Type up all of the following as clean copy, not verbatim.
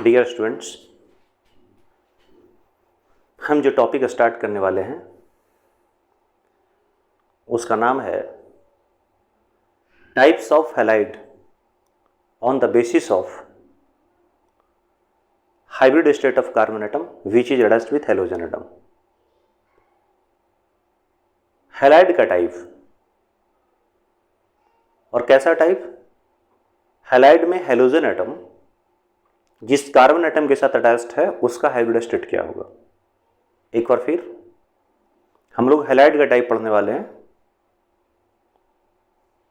Dear students, हम जो topic start करने वाले हैं उसका नाम है types of halide on the basis of hybrid state of carbon atom which is attached with halogen atom. Halide का टाइप और कैसा टाइप? हैलाइड में हैलोजन एटम जिस कार्बन एटम के साथ अटैच्ड है उसका हाइब्रिड स्टेट क्या होगा। एक बार फिर हम लोग हैलाइड का टाइप पढ़ने वाले हैं।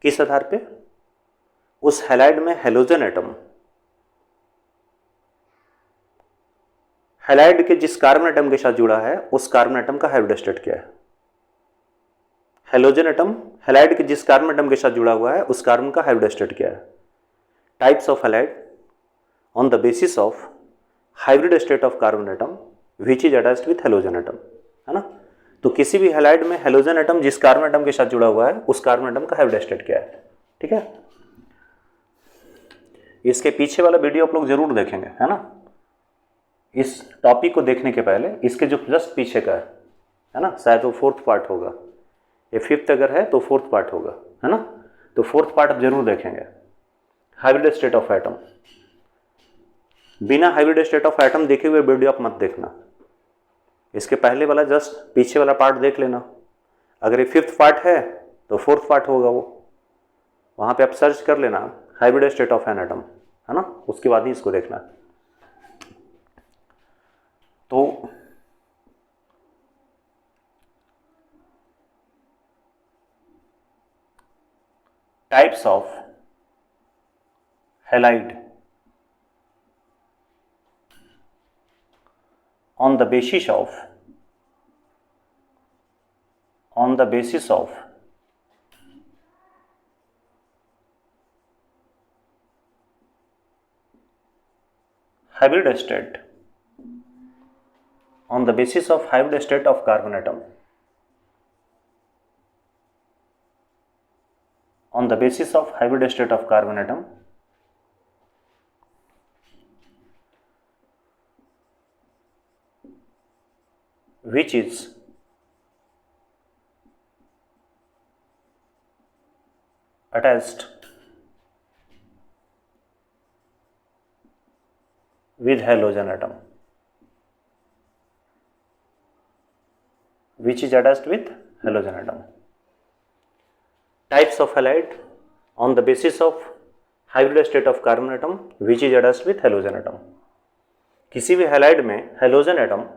किस आधार पे? उस हैलाइड में हैलोजन एटम हैलाइड के जिस कार्बन एटम के साथ जुड़ा है उस कार्बन एटम का हाइब्रिड स्टेट क्या है। हैलोजन एटम हैलाइड के जिस कार्बन एटम के साथ जुड़ा हुआ है उस कार्बन का हाइब्रिड स्टेट क्या है। Types of halide on the basis of hybrid state of carbon atom which is attached with halogen atom, है ना। तो किसी भी हैलाइड में हैलोजन एटम जिस कार्बन एटम के साथ जुड़ा हुआ है उस कार्बन एटम का हाइब्रिड स्टेट क्या है। ठीक है, इसके पीछे वाला वीडियो आप लोग जरूर देखेंगे, है ना। इस टॉपिक को देखने के पहले इसके जो जस्ट पीछे का है ना, शायद वो 4th पार्ट होगा, ये 5th अगर है तो 4th पार्ट होगा, है ना। तो 4th पार्ट आप जरूर देखेंगे। हाइब्रिड स्टेट ऑफ एटम, बिना हाइब्रिड स्टेट ऑफ एटम देखे हुए वीडियो आप मत देखना। इसके पहले वाला जस्ट पीछे वाला पार्ट देख लेना। अगर ये 5th पार्ट है तो 4th पार्ट होगा वो, वहाँ पे आप सर्च कर लेना hybrid state of an atom, है ना। उसके बाद ही इसको देखना। तो types of halide on the basis of hybrid state on the basis of hybrid state of carbon atom on the basis of hybrid state of carbon atom which is attached with halogen atom, which is attached with halogen atom. Types of halide on the basis of hybrid state of carbon atom which is attached with halogen atom. किसी भी halide में halogen atom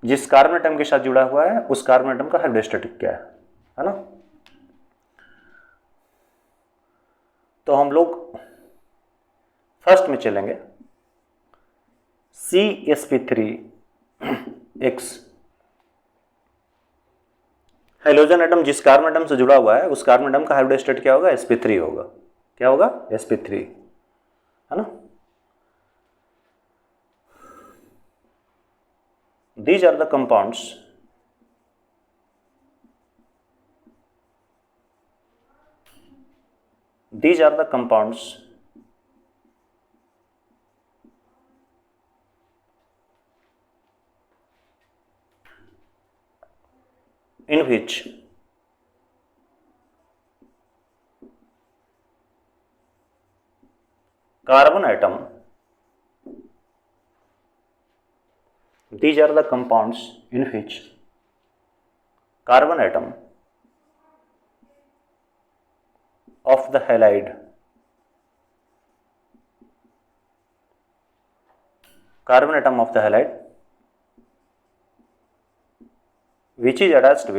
जिस carbon atom के साथ जुड़ा हुआ है उस कार्बन एटम का हाइब्रिड स्टेट क्या है ना। तो हम लोग फर्स्ट में चलेंगे CsP3X। हैलोजन एटम जिस कार्बन एटम से जुड़ा हुआ है उस कार्बन एटम का हाइब्रिड स्टेट क्या होगा? sp3 होगा। क्या होगा? sp3, है ना। These are the compounds in which carbon atom these are the compounds in which carbon atom of the halide which is attached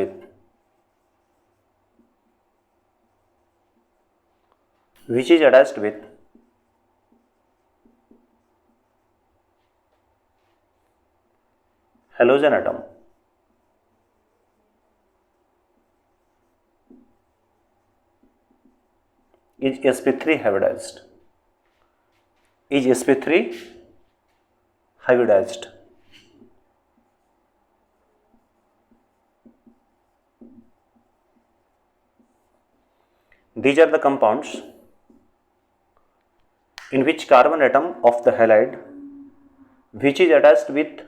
with halogen atom is sp3 hybridized. These are the compounds in which carbon atom of the halide which is attached with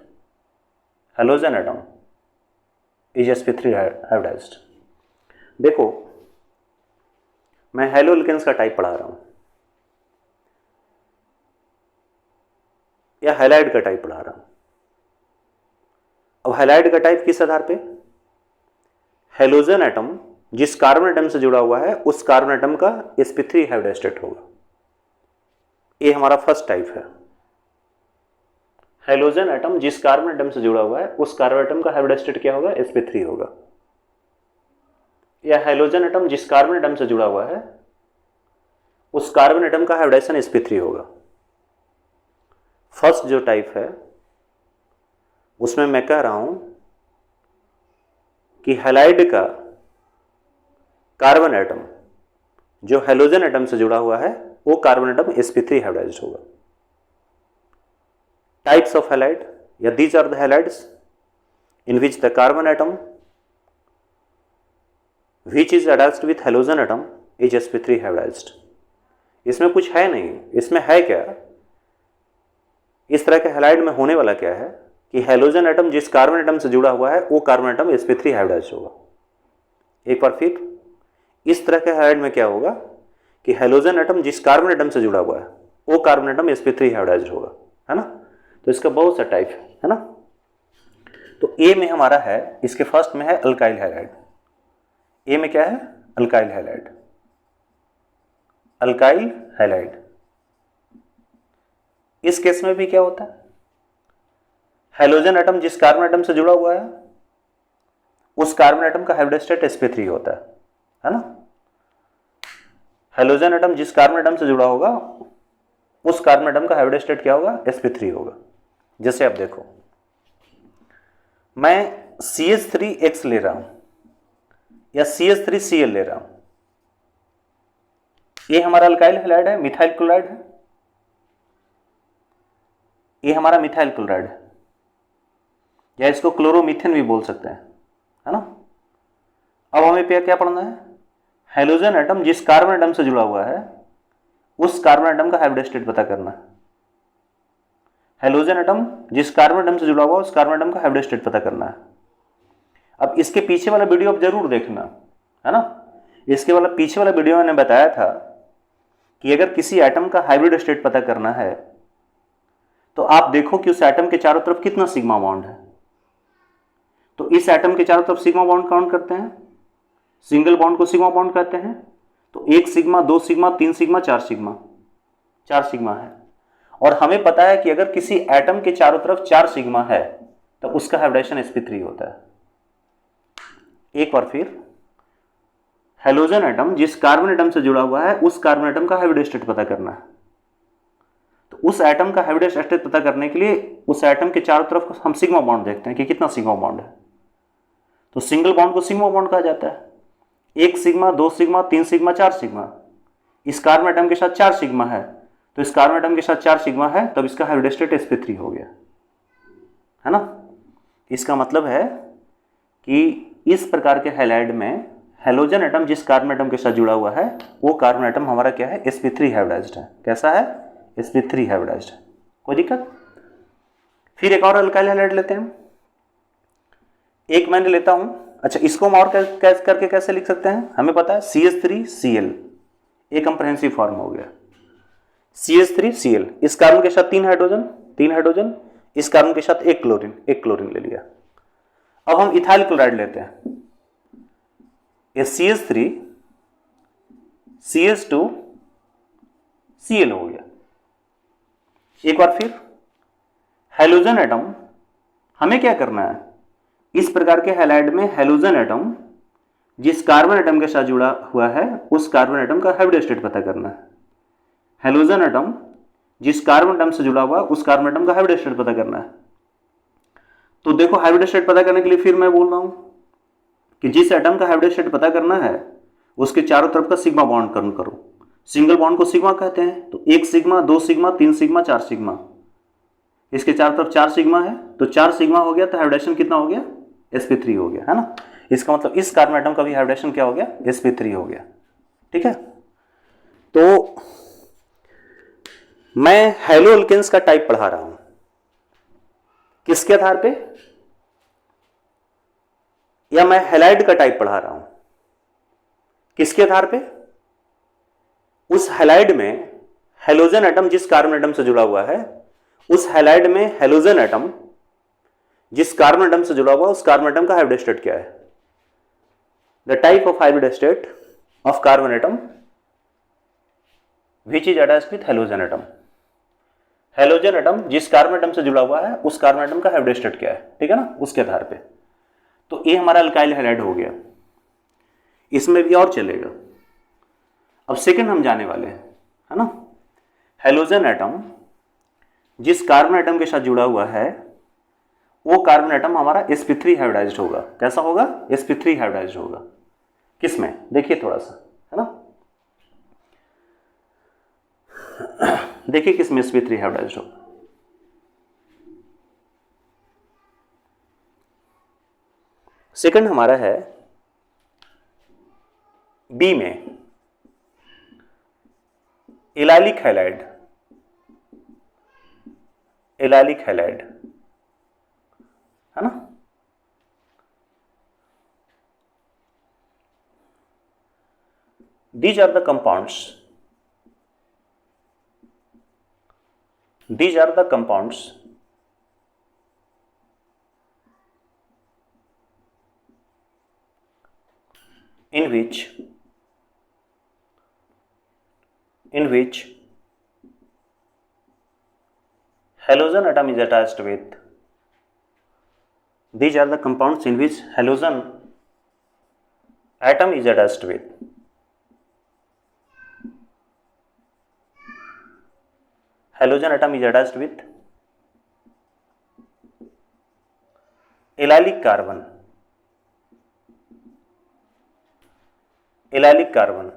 halogen atom is sp3 hybridized. देखो मैं hello alkanes का type पढ़ा रहा हूं या halide का type पढ़ा रहा हूं। अब हैलाइड का टाइप किस आधार पे? हेलोजन एटम जिस कार्बन एटम से जुड़ा हुआ है उस कार्बन एटम का sp3 हाइब्रिड स्टेट होगा। ये हमारा फर्स्ट टाइप है। हेलोजन एटम जिस कार्बन एटम से जुड़ा हुआ है उस कार्बन एटम का हाइब्रिड स्टेट क्या होगा? sp3 होगा। या हेलोजन एटम जिस कार्बन एटम से जुड़ा हुआ है उस कार्बन एटम का हाइब्रिडाइजेशन sp3 होगा। फर्स्ट जो टाइप है उसमें मैं कह रहा हूं कि हैलाइड का कार्बन एटम जो हेलोजन एटम से जुड़ा हुआ है वो कार्बन एटम sp3 हाइब्रिडाइज्ड होगा। टाइप्स ऑफ हैलाइड या these are the halides in which the carbon atom which is attached with halogen atom is sp3 hybridized। इसमें कुछ है नहीं, इसमें है क्या? इस तरह के हैलाइड में होने वाला क्या है कि हेलोजन एटम जिस कार्बन एटम से जुड़ा हुआ है वो कार्बन एटम sp3 हाइब्रिडाइज्ड होगा। एक बार फिर, इस तरह के हैलाइड में क्या होगा कि हेलोजन एटम जिस कार्बन एटम से जुड़ा हुआ है वो कार्बन एटम sp3 हाइब्रिडाइज्ड होगा, है ना। तो इसका बहुत सा टाइप है ना। तो ए में हमारा है, इसके फर्स्ट में है अल्काइल हैलाइड। ए में क्या है? Alkyl halide. अल्काइल हैलाइड इस केस में भी क्या होता है? हेलोजन एटम जिस कार्बन एटम से जुड़ा हुआ है उस कार्बन एटम का हाइब्रिड स्टेट sp3 होता है ना। हेलोजन एटम जिस कार्बन एटम से जुड़ा होगा उस कार्बन एटम का हाइब्रिड स्टेट क्या होगा? sp3 होगा। जैसे आप देखो, मैं CH3X ले रहा हूं या CH3Cl ले रहा हूं, ये हमारा अल्काइल हैलाइड है, मिथाइल क्लोराइड है। ये हमारा मिथाइल क्लोराइड है या इसको क्लोरोमीथेन भी बोल सकते हैं, है ना। अब हमें क्या पढ़ना है? हेलोजन एटम जिस कार्बन एटम से जुड़ा हुआ है उस कार्बन एटम का हाइब्रिड स्टेट पता करना है। हेलोजन एटम जिस कार्बन एटम से जुड़ा हुआ है उस कार्बन एटम का हाइब्रिड स्टेट पता करना है। अब इसके पीछे वाला वीडियो आप जरूर देखना, है ना। इसके वाला पीछे वाला वीडियो मैंने बताया था कि अगर किसी एटम का हाइब्रिड स्टेट पता करना है तो आप देखो कि उस एटम के चारों तरफ कितना सिग्मा बॉन्ड है। तो इस एटम के चारों तरफ सिग्मा बॉन्ड काउंट करते हैं, सिंगल बॉन्ड को सिग्मा बॉन्ड कहते हैं। तो 1 sigma, 2 sigma, 3 sigma, 4 sigma, 4 sigma है। और हमें पता है कि अगर किसी एटम के चारों तरफ 4 सिग्मा है तो उसका हाइब्रिडाइजेशन sp3 होता है। एक बार फिर, हेलोजन एटम जिस कार्बन एटम से जुड़ा हुआ है उस कार्बन एटम का हाइब्रिड स्टेट पता करना है। तो उस एटम का हाइब्रिड स्टेट पता करने के लिए उस एटम के चारों तरफ हम सिग्मा बॉन्ड देखते हैं कि कितना सिग्मा बॉन्ड है। तो सिंगल बॉन्ड को सिग्मा बॉन्ड कहा जाता है। 1 सिग्मा, 2 सिग्मा, 3 सिग्मा, 4 सिग्मा। इस कार्बन एटम के साथ 4 सिग्मा है तो इस कार्बन एटम के साथ 4 सिग्मा है तब इसका हाइब्रिड स्टेट sp3 हो गया, है ना। इसका मतलब है कि इस प्रकार के हैलाइड में हेलोजन एटम जिस कार्बन एटम के साथ जुड़ा हुआ है वो कार्बन एटम हमारा क्या है? sp3 हाइब्रिडाइज्ड है। कैसा है? sp3 हाइब्रिडाइज्ड है। कोई दिक्कत? फिर एक और अल्काइल हैलाइड लेते हैं। एक मैंने लेता हूं, अच्छा इसको हम और करके कैसे लिख सकते हैं? हमें पता है CH3Cl, एक कंप्रेहेंसिव फॉर्म हो गया CH3Cl। इस कार्बन के साथ 3 हाइड्रोजन, इस कार्बन के साथ एक क्लोरीन ले लिया। अब हम इथाइल क्लोराइड लेते हैं, ये CH3 CH2 Cl हो गया। एक बार फिर हेलोजन एटम, हमें क्या करना है? इस प्रकार के हैलाइड में हेलोजन एटम जिस कार्बन एटम के साथ जुड़ा हुआ है उस कार्बन एटम का हाइब्रिड स्टेट पता करना है। हेलोजन एटम जिस कार्बन एटम से जुड़ा हुआ है उस कार्बन एटम का हाइब्रिड स्टेट पता करना है। तो देखो हाइब्रिड स्टेट पता करने के लिए फिर मैं बोल रहा हूं कि जिस एटम का हाइब्रिड स्टेट पता करना है उसके चारों तरफ का सिग्मा बॉन्ड काउंट करो। सिंगल बॉन्ड को सिग्मा कहते हैं। तो 1 सिग्मा, 2 सिग्मा, 3 सिग्मा, 4 सिग्मा। इसके चारों तरफ 4 सिग्मा है तो 4 सिग्मा हो गया तो हाइब्रिडेशन कितना हो गया? sp3 हो गया, है ना। इसका मतलब इस कार्बन एटम का भी हाइब्रिडेशन क्या हो गया? sp3 हो गया। ठीक है। तो मैं हैलो एल्केन्स का टाइप पढ़ा रहा हूं। किसके आधार पे? या मैं हैलाइड का टाइप पढ़ा रहा हूं, किसके आधार पे? उस हैलाइड में हेलोजन एटम जिस कार्बन एटम से जुड़ा हुआ है, उस हैलाइड में हेलोजन एटम जिस कार्बन एटम से जुड़ा हुआ उस कार्बन एटम का हाइब्रिड स्टेट क्या है? The type of hybrid state of carbon atom which is attached with halogen atom. Halogen atom जिस कार्बन एटम से जुड़ा हुआ है उस कार्बन एटम का हाइब्रिड स्टेट क्या है, ठीक है ना, उसके आधार पे। तो ये हमारा अल्काइल हैलाइड हो गया, इसमें भी और चलेगा। अब सेकंड हम जाने वाले हैं, है ना। हेलोजन एटम जिस कार्बन एटम के साथ जुड़ा हुआ है वो कार्बन एटम हमारा sp3 हाइब्रिडाइज्ड होगा। कैसा होगा? sp3 हाइब्रिडाइज्ड होगा। किसमें? देखिए थोड़ा सा, है ना, देखिए किसमें sp3 हाइब्रिडाइज्ड होगा। सेकंड हमारा है बी में एलाइलिक हैलाइड। एलाइलिक हैलाइड, है ना। These are the compounds. These are the compounds in which halogen atom is attached with. These are the compounds in which halogen atom is attached with. Halogen atom is attached with allylic carbon. allylic carbon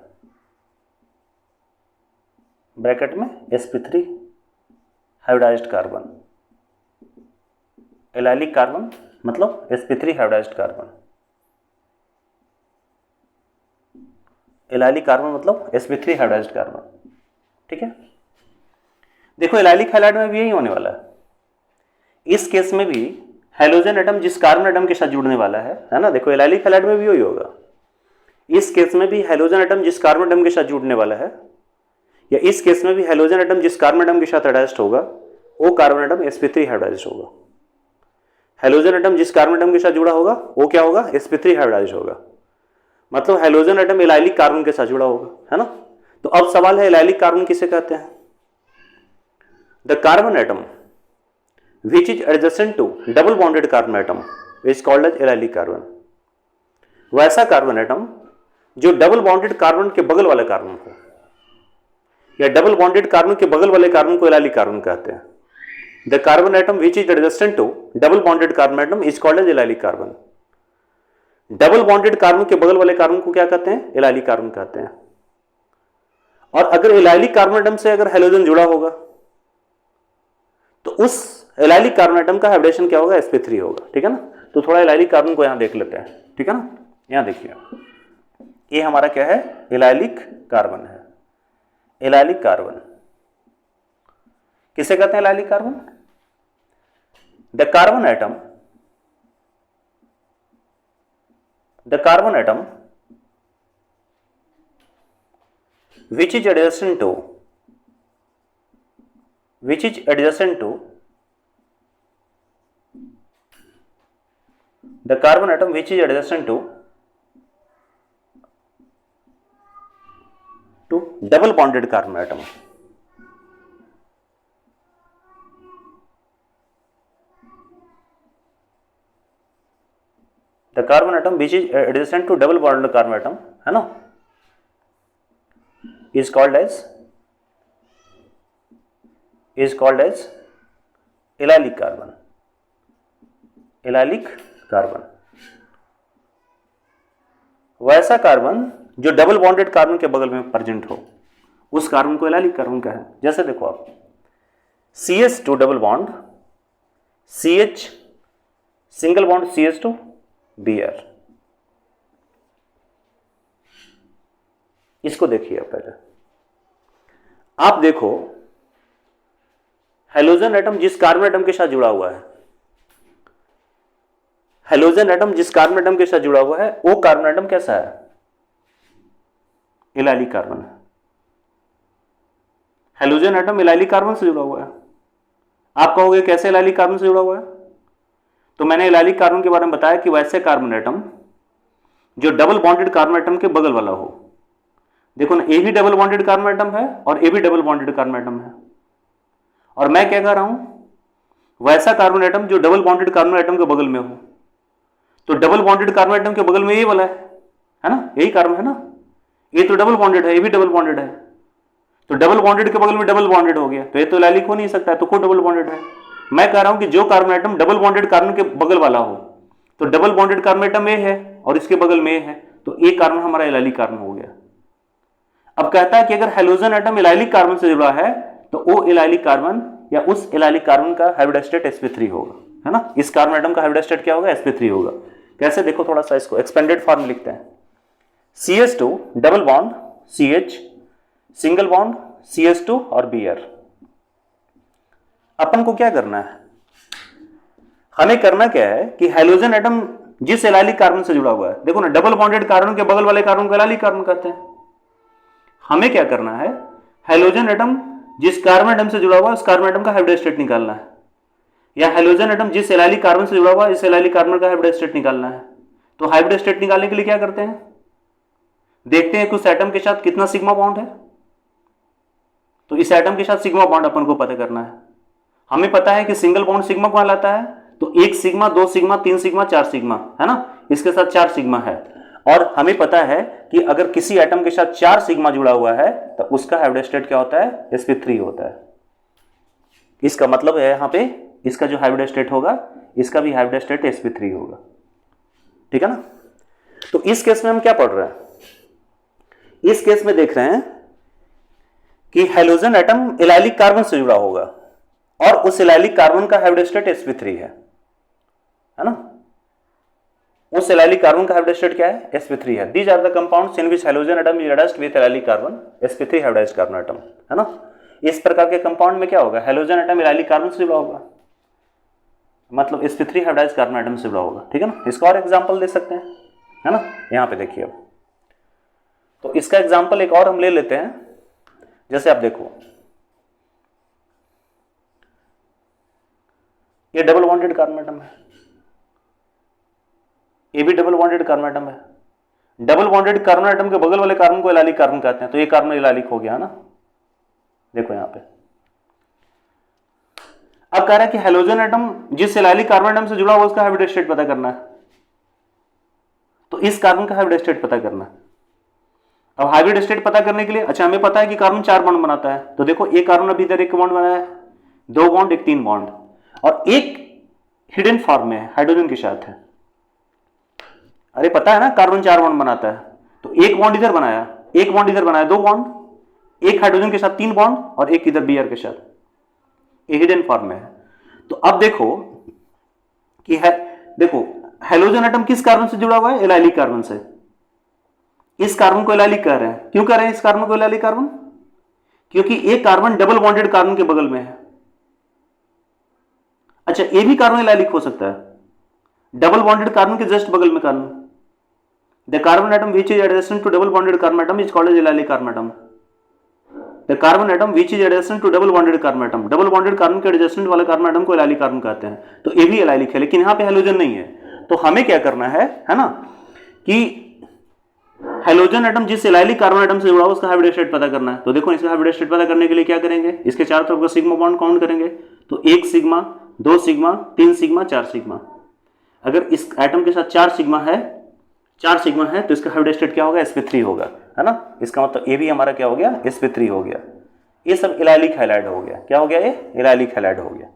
bracket में sp3 hybridized carbon. Allylic carbon मतलब sp3 hybridized carbon. Allylic carbon मतलब sp3 hybridized carbon, ठीक है। देखो allylic halide में भी यही होने वाला है। इस केस में भी हेलोजन एटम जिस कार्बन एटम के साथ जुड़ने वाला है ना, देखो एलाइलिक हैलाइड में भी वही होगा। इस केस में भी हेलोजन एटम जिस कार्बन एटम के साथ जुड़ने वाला है, या इस केस में भी हेलोजन एटम जिस कार्बन एटम के साथ अटैच्ड होगा वो कार्बन एटम sp3 हाइब्रिडाइज्ड होगा। हेलोजन एटम जिस कार्बन एटम के साथ जुड़ा होगा वो क्या होगा? sp3 हाइब्रिडाइज्ड होगा। मतलब हेलोजन एटम एलाइलिक कार्बन के साथ जुड़ा होगा, है ना। तो अब सवाल है एलाइलिक कार्बन किसे कहते हैं? The carbon atom which is adjacent to double bonded carbon atom is called as allylic carbon। वैसा कार्बन एटम जो डबल बॉन्डेड कार्बन के बगल वाले कार्बन को, या डबल बॉन्डेड कार्बन के बगल वाले कार्बन को एलाइलिक कार्बन कहते हैं। The carbon atom which is adjacent to double bonded carbon atom is called as allylic carbon. Double bonded carbon के बगल वाले कार्बन को क्या कहते हैं? एलाइलिक कार्बन कहते हैं। और अगर एलाइलिक कार्बन एटम से अगर हेलोजन जुड़ा होगा तो उस एलाइलिक कार्बन एटम का हाइब्रिडेशन क्या होगा? sp3 होगा, ठीक है ना। तो थोड़ा एलाइलिक कार्बन को यहां देख लेते हैं, ठीक है ना। यहां देखिए ये हमारा क्या है? एलाइलिक कार्बन है। एलाइलिक कार्बन किसे कहते हैं? Allylic carbon. The carbon atom which is adjacent to the carbon atom which is adjacent to double bonded carbon atom। the carbon atom which is adjacent to double bonded carbon atom, है ना, is called as allylic carbon. Allylic carbon वैसा carbon जो double bonded carbon के बगल में present हो उस carbon को एलाइलिक कार्बन का है। जैसे देखो आप CH2 double bond CH single bond CH2 Br, इसको देखिए पहले आप देखो हेलोजन एटम जिस कार्बन एटम के साथ जुड़ा हुआ है हेलोजन एटम जिस कार्बन एटम के साथ जुड़ा हुआ है वो कार्बन एटम कैसा है? इलाइलिक कार्बन है। हेलोजन एटम इलाइलिक कार्बन से जुड़ा हुआ है। आप कहोगे कैसे इलाइलिक कार्बन से जुड़ा हुआ है? तो मैंने इलाइलिक कार्बन के बारे में बताया कि वैसे कार्बन एटम जो डबल बॉन्डेड कार्बन एटम के बगल वाला हो। देखो ना, ए भी डबल बॉन्डेड कार्बन एटम है और ए भी डबल बॉन्डेड कार्बन एटम है। और मैं क्या कह रहा हूं, वैसा कार्बन एटम जो डबल बॉन्डेड कार्बन एटम के बगल में हो। तो डबल बॉन्डेड कार्बन एटम के बगल में ये वाला है ना, यही कार्बन है ना, ये तो डबल बॉन्डेड है, ये भी डबल बॉन्डेड है। तो डबल बॉन्डेड के बगल में डबल बॉन्डेड हो गया, तो ये तो इलाइलिक हो नहीं सकता है, तो को डबल बॉन्डेड है। मैं कह रहा हूं कि जो carbon atom double bonded carbon के बगल वाला हो, तो double bonded carbon atom A है और इसके बगल में ए है, तो ए कार्बन हमारा इलाइलिक कार्बन हो गया। अब कहता है कि अगर हेलोजन एटम इलाइलिक कार्बन से जुड़ा है तो वो इलाइलिक कार्बन या उस इलाइलिक कार्बन का हाइब्रिड स्टेट sp3 होगा, है ना। इस कार्बन एटम का हाइब्रिड स्टेट क्या होगा? sp3 होगा। कैसे? देखो थोड़ा सा इसको एक्सपेंडेड फॉर्म लिखते हैं। CH2 double bond CH single bond CH2 और Br। अपन को क्या करना है? हमें करना क्या है कि हेलोजन एटम जिस इलाइलिक कार्बन से जुड़ा हुआ है, देखो ना, डबल बॉन्डेड कार्बन के बगल वाले कार्बन को इलाइलिक कार्बन कहते हैं। हमें क्या करना है? हेलोजन एटम जिस कार्बन एटम से जुड़ा हुआ है उस कार्बन एटम का हाइब्रिड स्टेट निकालना है, या हेलोजन एटम जिस इलाइलिक कार्बन से जुड़ा हुआ है इस इलाइलिक कार्बन का हाइब्रिड स्टेट निकालना है। तो हाइब्रिड स्टेट निकालने के लिए क्या करते हैं? देखते हैं कि उस एटम के साथ कितना सिग्मा बॉन्ड है। तो इस एटम के साथ सिग्मा बॉन्ड अपन को पता करना है। हमें पता है कि सिंगल बॉन्ड सिग्मा को लाता है, तो 1 सिग्मा 2 सिग्मा 3 सिग्मा 4 सिग्मा, है ना, इसके साथ 4 सिग्मा है। और हमें पता है कि अगर किसी एटम के साथ 4 सिग्मा जुड़ा हुआ है तो उसका हाइब्रिड स्टेट क्या होता है? sp3 होता है। इसका मतलब है यहां पे इसका जो हाइब्रिड स्टेट होगा इसका भी हाइब्रिड स्टेट sp3 होगा, ठीक है ना। तो इस केस में हम क्या पढ़ रहे हैं? इस केस में देख रहे हैं कि हेलोजन एटम इलाइलिक कार्बन से जुड़ा होगा और उस इलाइलिक कार्बन का हाइब्रिड स्टेट sp3 है ना। उस इलाइलिक कार्बन का हाइब्रिड स्टेट क्या है? sp3 है। These are the compounds in which halogen atom is attached with allylic carbon sp3 hybridized carbon atom, है ना। इस प्रकार के कंपाउंड में क्या होगा? हेलोजन एटम इलाइलिक कार्बन से जुड़ा होगा, मतलब sp3 हाइब्रिडाइज्ड कार्बन एटम से जुड़ा होगा, ठीक है ना। इसका और एग्जांपल दे सकते हैं, है ना। यहां पे देखिए, अब तो इसका एग्जांपल एक और हम ले लेते हैं। जैसे आप देखो, ये डबल बॉन्डेड कार्बन एटम है, ये भी डबल बॉन्डेड कार्बन एटम है। डबल बॉन्डेड कार्बन एटम के बगल वाले कार्बन को इलाइलिक कार्बन कहते हैं, तो ये कार्बन इलाइलिक हो गया, है ना। देखो यहां पे अब कह रहा है कि हेलोजन एटम जिस इलाइलिक कार्बन एटम से जुड़ा हुआ उसका हाइब्रिड स्टेट पता करना है। तो इस कार्बन का हाइब्रिड स्टेट पता करना है। अब हाइब्रिड स्टेट पता करने के लिए, अच्छा, हमें पता है कि कार्बन 4 बॉन्ड बनाता है, तो देखो एक कार्बन अभी इधर 1 बॉन्ड बनाया है, 2 बॉन्ड, एक 3 बॉन्ड, और एक हिडन फॉर्म में है, हाइड्रोजन के साथ है। अरे पता है ना, कार्बन 4 बॉन्ड बनाता है, तो 1 बॉन्ड इधर बनाया, 1 बॉन्ड इधर बनाया, 2 बॉन्ड, एक हाइड्रोजन के साथ 3 बॉन्ड और एक इधर Br के साथ, ये हिडन फॉर्म में है। तो अब देखो कि देखो हेलोजन एटम किस कार्बन से जुड़ा हुआ है? इलाइलिक कार्बन से। इस कार्बन को इलाइलिक कह रहे हैं। क्यों कह रहे हैं इस कार्बन को इलाइलिक कार्बन? क्योंकि एक कार्बन डबल बॉन्डेड कार्बन के बगल में है। अच्छा, ये भी कार्बन इलाइलिक हो सकता है, डबल बॉन्डेड कार्बन के जस्ट बगल में carbon. The carbon atom which is adjacent to double bonded carbon atom is called as allylic carbon atom. The carbon atom which is adjacent to double bonded carbon atom, double bonded carbon के adjacent वाले carbon atom को allylic carbon कहते हैं। तो ये भी इलाइलिक है, लेकिन यहां पे हेलोजन नहीं है। तो हमें क्या करना है ना, कि हेलोजन एटम जिस इलाइलिक कार्बन एटम से जुड़ा हो उसका हाइब्रिड स्टेट पता करना है। तो देखो, इसका हाइब्रिड स्टेट पता करने के लिए क्या करेंगे? इसके चारों तरफ का सिग्मा बॉन्ड काउंट करेंगे, तो 1 सिग्मा 2 सिग्मा 3 सिग्मा 4 सिग्मा। अगर इस एटम के साथ 4 सिग्मा है तो इसका हाइब्रिड स्टेट क्या होगा? sp3 होगा, है ना। इसका मतलब ये भी हमारा क्या हो गया? sp3 हो गया। ये सब इलाइलिक हैलाइड हो गया। क्या हो गया? ये इलाइलिक हैलाइड हो गया,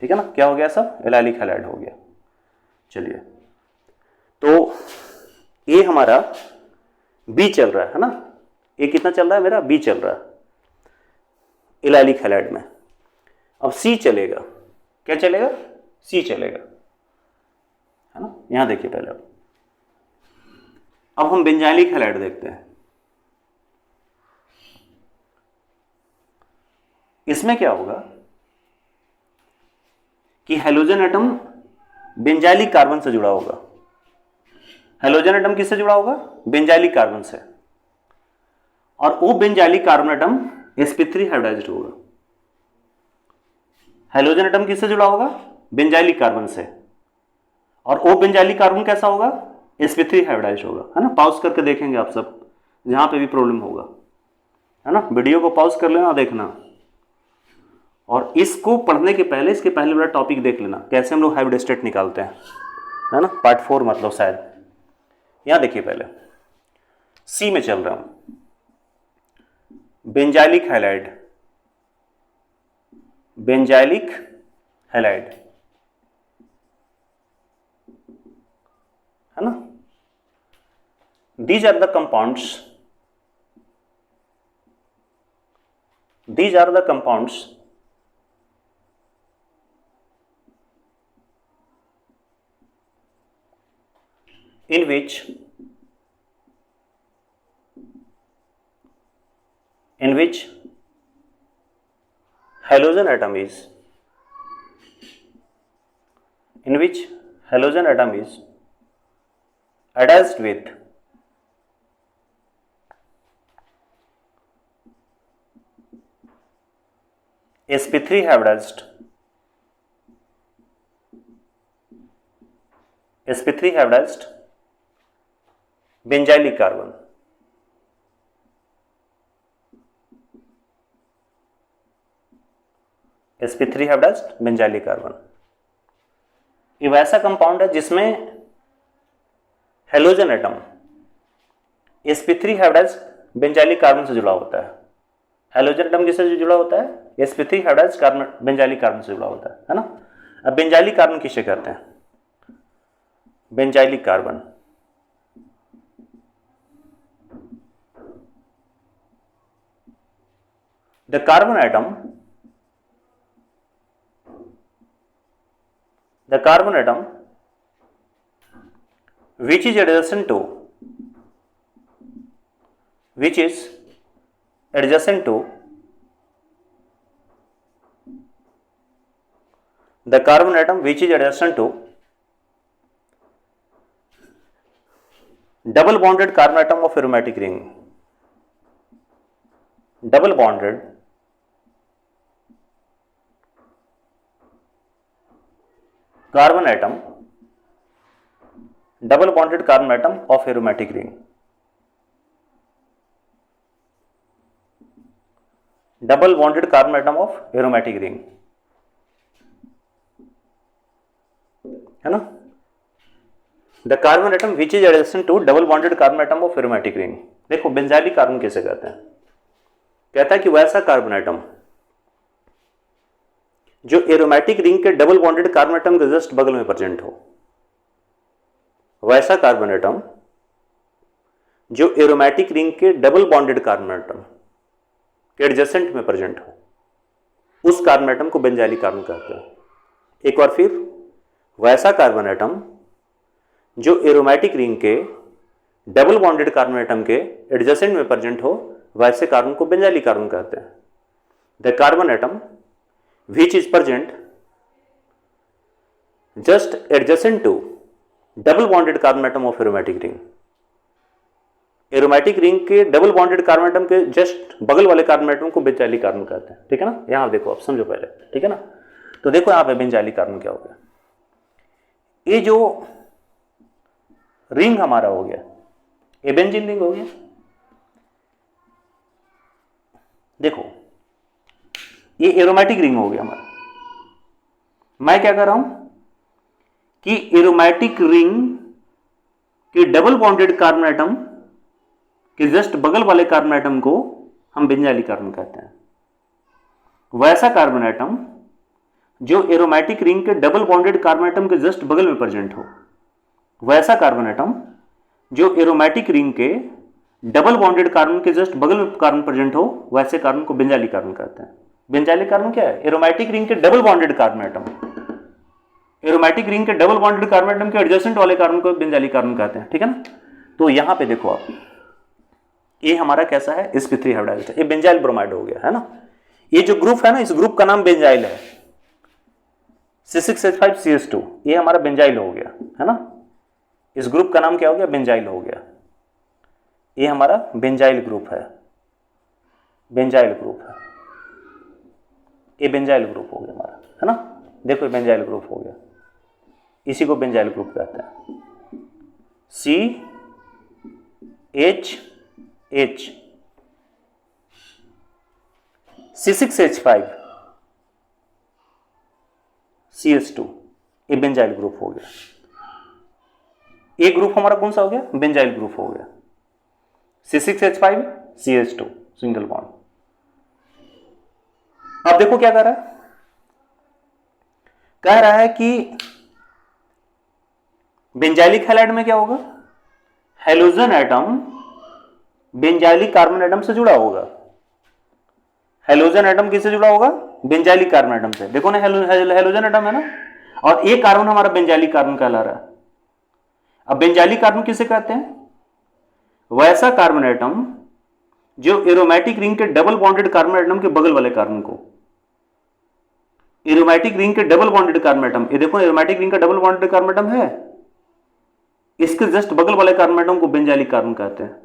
ठीक है ना। क्या हो गया? सब इलाइलिक हैलाइड हो गया। चलिए, तो ये हमारा बी चल रहा है ना। ये कितना चल रहा है मेरा? बी चल रहा है इलाइलिक हैलाइड में। अब सी चलेगा। क्या चलेगा? सी चलेगा, है ना। यहां देखिए पहले, अब हम बेंजाइलिक हैलाइड देखते हैं। इसमें क्या होगा कि हेलोजन एटम बेंजाइलिक कार्बन से जुड़ा होगा। हेलोजन एटम किससे जुड़ा होगा? बेंजाइलिक कार्बन से। और वो benzylic carbon atom sp3 hybridized होगा। हेलोजन एटम किससे जुड़ा होगा? बेंजाइलिक कार्बन से। और वो बेंजाइलिक कार्बन कैसा होगा? sp3 हाइब्रिडाइज्ड होगा, है ना। पॉज करके देखेंगे आप सब, जहां पे भी प्रॉब्लम होगा, है ना। वीडियो को पॉज कर लेना, देखना, और इसको पढ़ने के पहले इसके पहले वाला टॉपिक देख लेना, कैसे हम लोग हाइब्रिड स्टेट निकालते हैं, है ना। पार्ट 4 मतलब शायद। यहां देखिए, पहले सी में चल रहा हूं, बेंजाइलिक हैलाइड, बेंजाइलिक हैलाइड, है ना। These are the compounds, these are the compounds in which halogen atom is, in which halogen atom is attached with sp3 hybridized, sp3 hybridized benzylic carbon, sp3 hybridized benzylic carbon. ये वैसा compound है जिसमें halogen atom sp3 hybridized benzylic carbon से जुड़ा होता है। Halogen atom किससे जुड़ा होता है? sp3 hybridized carbon benzylic carbon से जुड़ा होता है ना। अब बेंजाइलिक कार्बन किसे कहते हैं? Benzylic carbon the carbon atom which is adjacent to the carbon atom which is adjacent to double bonded carbon atom of aromatic ring, double bonded carbon atom, double bonded carbon atom of aromatic ring, double bonded carbon atom of aromatic ring, है ना। The carbon atom which is addition to double bonded carbon atom of aromatic ring. देखो benzylic carbon कैसे कहते हैं? कहता है कि वैसा कार्बन एटम जो एरोमेटिक रिंग के डबल बॉन्डेड कार्बन एटम के जस्ट बगल में प्रेजेंट हो, वैसा कार्बन एटम जो एरोमेटिक रिंग के डबल बॉन्डेड कार्बन एटम के एडजेसेंट में प्रेजेंट हो, उस कार्बन एटम को बेंजाइलिक कार्बन कहते हैं। एक बार फिर, वैसा कार्बन एटम जो एरोमेटिक रिंग के डबल बॉन्डेड कार्बन एटम के एडजेसेंट में प्रेजेंट हो, वैसे कार्बन को बेंजाइलिक कार्बन कहते हैं। The carbon atom which is present just adjacent to double bonded carbon atom of aromatic ring, aromatic ring के डबल बॉन्डेड कार्बन एटम के just बगल वाले कार्बन एटम को बेंजाइलिक कार्बन कहते हैं। ठीक है ना। यहां देखो, आप समझो पहले, ठीक है ना। तो देखो यहां पे बेंजाइलिक कार्बन क्या हो गया, ये जो रिंग हमारा हो गया, ये बेंजीन रिंग हो गया। देखो ये एरोमेटिक रिंग हो गया हमारा। मैं क्या कर रहा हूं कि एरोमेटिक रिंग के डबल बॉन्डेड कार्बन एटम के जस्ट बगल वाले कार्बन एटम को हम बेंजाइलिक कार्बन कहते हैं। वैसा कार्बन एटम जो एरोमेटिक रिंग के डबल बॉन्डेड कार्बन एटम के जस्ट बगल में प्रेजेंट हो, वैसा कार्बन एटम जो एरोमेटिक रिंग के डबल बॉन्डेड कार्बन के जस्ट बगल में कार्बन प्रेजेंट हो, वैसे कार्बन को बेंजाइलिक कार्बन कहते हैं। बेंजाइलिक कार्बन क्या है? एरोमेटिक रिंग के double bonded carbon atom, aromatic ring के डबल बॉन्डेड कार्बन एटम के एडजेसेंट वाले कार्बन को बेंजाइलिक कार्बन कहते हैं। ठीक है ना। तो यहां पे देखो आप, ये हमारा कैसा है? sp3 हाइब्रिडाइज्ड, ये बेंजाइल ब्रोमाइड हो गया, है ना। ये जो ग्रुप है ना, इस ग्रुप का नाम बेंजाइल है। C6H5CH2 ये हमारा बेंजाइल हो गया, है ना। इस ग्रुप का नाम क्या हो गया? बेंजाइल हो गया। ये हमारा बेंजाइल ग्रुप है, बेंजाइल ग्रुप है, ये बेंजाइल ग्रुप हो गया हमारा, है ना। देखो ये बेंजाइल ग्रुप हो गया, इसी को बेंजाइल ग्रुप कहते हैं। CHH C6H5CH2 ये बेंजाइल ग्रुप हो गया। ये ग्रुप हमारा कौन सा हो गया? बेंजाइल ग्रुप हो गया। C6H5CH2 single bond. अब देखो क्या कह रहा है, कह रहा है कि बेंजाइलिक हैलाइड में क्या होगा? Halogen atom benzylic carbon atom से जुड़ा होगा। हेलोजन एटम किससे जुड़ा होगा? बेंजाइलिक कार्बन एटम से। देखो ना, हेलोजन एटम है ना, और एक कार्बन हमारा बेंजाइलिक कार्बन कहला रहा है। अब बेंजाइलिक कार्बन किसे कहते हैं? वैसा कार्बन एटम जो एरोमेटिक रिंग के डबल बॉन्डेड कार्बन एटम के बगल वाले कार्बन को, एरोमेटिक रिंग के डबल बॉन्डेड कार्बन एटम, ये देखो एरोमेटिक रिंग का डबल बॉन्डेड कार्बन एटम है, इसके जस्ट बगल वाले कार्बन एटम को बेंजाइलिक कार्बन कहते हैं।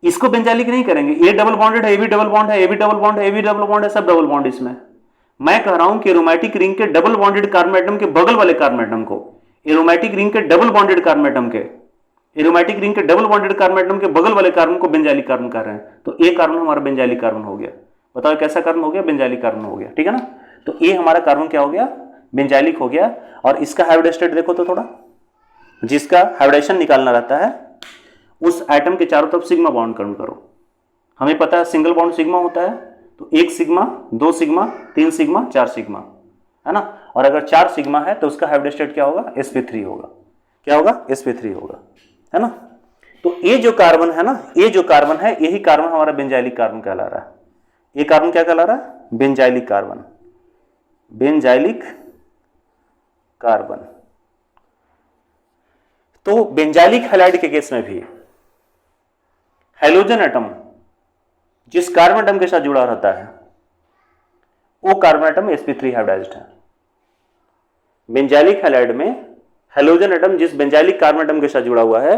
इसको बेंजाइलिक नहीं करेंगे, ये डबल बॉन्डेड है, ये भी डबल बॉन्ड है, ये भी डबल बॉन्ड है, ये भी डबल बॉन्ड है, सब डबल बॉन्ड इसमें। मैं कह रहा हूं कि एरोमेटिक रिंग के डबल बॉन्डेड कार्बन एटम के बगल वाले कार्बन एटम को, एरोमेटिक रिंग के डबल बॉन्डेड कार्बन एटम के, एरोमेटिक रिंग के डबल बॉन्डेड कार्बन एटम के बगल वाले कार्बन को बेंजाइलिक कार्बन कह रहे हैं। तो ये कार्बन हमारा बेंजाइलिक कार्बन हो गया। बताओ कैसा कार्बन हो गया? बेंजाइलिक कार्बन हो गया, ठीक है ना। तो ये हमारा कार्बन क्या हो गया? बेंजाइलिक हो गया। और इसका हाइब्रिड देखो तो थोड़ा, जिसका हाइब्रिडेशन निकालना रहता है उस एटम के चारों तरफ सिग्मा बॉन्ड काउंट करो। हमें पता है सिंगल बॉन्ड सिग्मा होता है, तो 1 सिग्मा, 2 सिग्मा, 3 सिग्मा, 4 सिग्मा, है ना। और अगर 4 सिग्मा है तो उसका हाइब्रिड स्टेट क्या होगा? sp3 होगा। क्या होगा? sp3 होगा, है ना। तो ये जो कार्बन है ना, ये जो कार्बन है, यही कार्बन हमारा बेंजाइलिक कार्बन कहला रहा है। ये कार्बन क्या कहला रहा है? Benzylic carbon, benzylic carbon. तो बेंजाइलिक हैलाइड के केस में भी हेलोजन एटम जिस कार्बन एटम के साथ जुड़ा रहता है वो कार्बन एटम sp3 हाइब्रिडाइज्ड है। बेंजाइलिक हैलाइड में हेलोजन एटम जिस बेंजाइलिक कार्बन एटम के साथ जुड़ा हुआ है,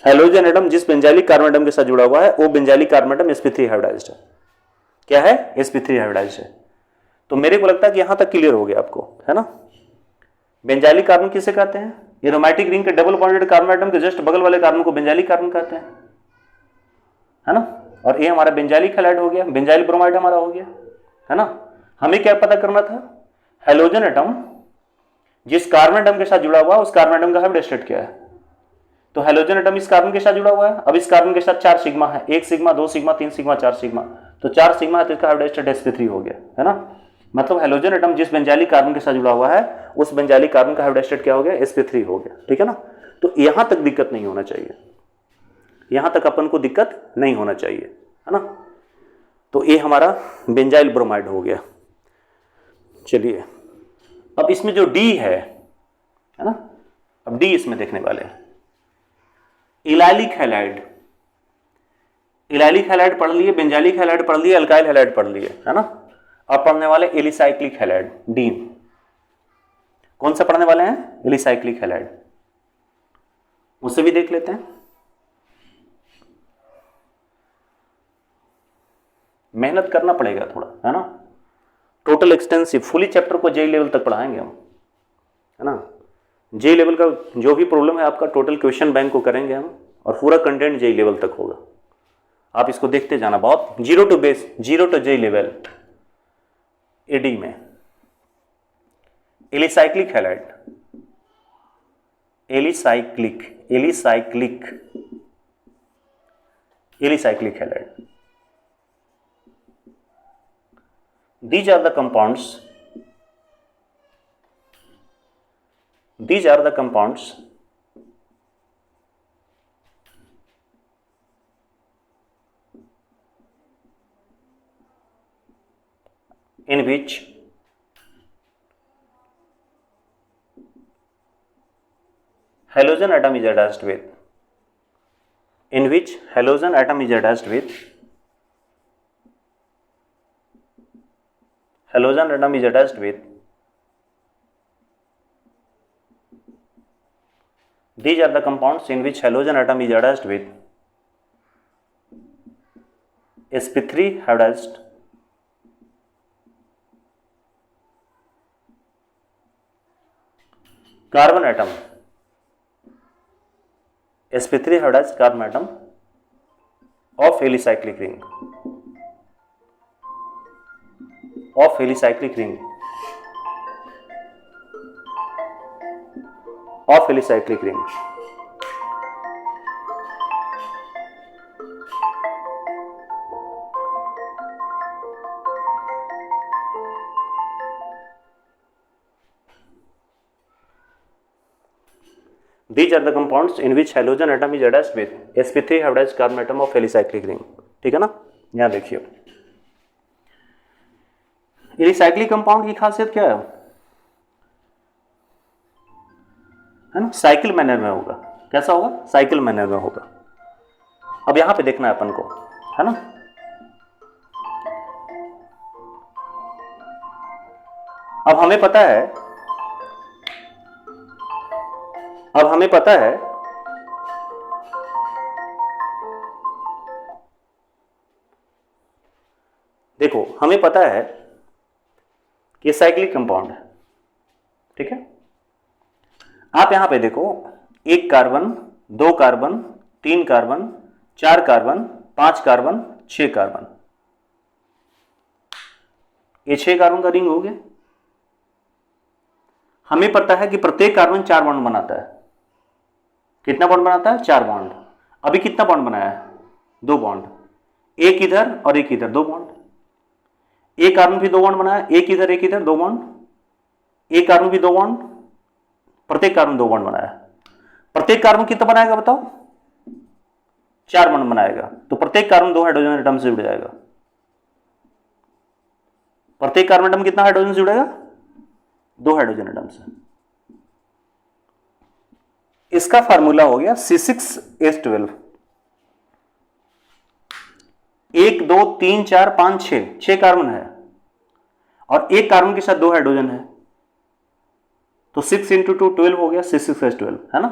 हेलोजन एटम जिस बेंजाइलिक कार्बन एटम के साथ जुड़ा हुआ है, वो benzylic carbon atom sp3 hybridised है। क्या है? sp3 हाइब्रिडाइज्ड है। तो मेरे को लगता है कि यहां तक क्लियर हो गया आपको, है ना। बेंजाइलिक कार्बन किसे कहते हैं? एरोमेटिक रिंग के डबल बॉन्डेड कार्बन एटम के जस्ट बगल वाले कार्बन को बेंजाइलिक कार्बन कहते हैं, है ना। और ये हमारा बेंजाइलिक हैलाइड हो गया, बेंजाइल ब्रोमाइड हमारा हो गया, है ना। हमें क्या पता करना था? हेलोजन एटम जिस कार्बन एटम के साथ जुड़ा हुआ है उस कार्बन एटम का हाइब्रिड स्टेट क्या है। तो हेलोजन एटम इस कार्बन के साथ जुड़ा हुआ है। अब इस कार्बन के साथ 4 सिग्मा है, 1 सिग्मा, 2 सिग्मा, 3 सिग्मा, 4 सिग्मा, तो 4 सिग्मा है तो इसका हाइब्रिड स्टेट sp3 हो गया, है ना। मतलब हेलोजन एटम जिस बेंजाइलिक कार्बन के साथ जुड़ा हुआ है उस बेंजाइलिक कार्बन का हाइब्रिड स्टेट क्या हो गया? sp3 हो गया, ठीक है ना। तो यहां तक दिक्कत नहीं होना चाहिए, यहां तक अपन को दिक्कत नहीं होना चाहिए, है ना। तो ये हमारा बेंजाइल ब्रोमाइड हो गया। चलिए अब इसमें जो डी है ना, अब डी इसमें देखने वाले हैं। इलाइलिक हैलाइड, इलाइलिक हैलाइड पढ़ लिए, बेंजाइलिक हैलाइड पढ़ लिए, अल्काइल हैलाइड पढ़ लिए, है ना। अब पढ़ने वाले एलिसाइक्लिक हैलाइड, डी। कौन सा पढ़ने वाले हैं? Alicyclic halide. उसे भी देख लेते हैं। मेहनत करना पड़ेगा थोड़ा, है ना। टोटल एक्सटेंसिव फुली चैप्टर को जेई लेवल तक पढ़ाएंगे हम, है ना। जेई लेवल का जो भी प्रॉब्लम है आपका टोटल क्वेश्चन बैंक को करेंगे हम, और पूरा कंटेंट जेई लेवल तक होगा। आप इसको देखते जाना, बहुत zero to JEE level AD में। Alicyclic halide, alicyclic halide, these are the compounds in which halogen atom is attached with, halogen atom is attached with These are the compounds in which halogen atom is attached with sp3 hybridized carbon atom, sp3 hybridized carbon atom of helicyclic ring, of helicyclic ring, of helicyclic ring. These are the compounds in which halogen atom is attached with sp3 hybridized carbon atom of helicyclic ring. ठीक है ना, यहाँ देखिए alicyclic compound की खासियत क्या है ना, साइकिल मैनर में होगा। कैसा होगा? साइकिल मैनर में होगा। अब यहां पे देखना है अपन को, है ना, अब हमें पता है, देखो हमें पता है कि साइक्लिक कंपाउंड है, ठीक है। आप यहां पे देखो, 1 carbon, 2 carbon, 3 carbon, 4 carbon, 5 carbon, 6 carbon, ये 6 कार्बन का रिंग हो गया। हमें पता है कि प्रत्येक कार्बन 4 बॉन्ड बनाता है। कितना बॉन्ड बनाता है? 4 बॉन्ड। अभी कितना बॉन्ड बनाया है? 2 बॉन्ड, एक इधर और एक इधर, 2 बॉन्ड। एक कार्बन भी 2 बॉन्ड बनाया, एक इधर 2 बॉन्ड, एक कार्बन भी 2 बॉन्ड, प्रत्येक कार्बन 2 बॉन्ड बनाया। प्रत्येक कार्बन कितना बनाएगा बताओ? 4 बॉन्ड बनाएगा, तो प्रत्येक कार्बन 2 हाइड्रोजन एटम से जुड़ जाएगा। प्रत्येक कार्बन एटम कितना हाइड्रोजन से जुड़ेगा? 2 हाइड्रोजन एटम से। इसका फार्मूला हो गया C6H12। 1 2 3 4 5 6 कार्बन है और एक कार्बन के साथ 2 हाइड्रोजन है, तो 6 × 2 12 हो गया, C6H12, है ना।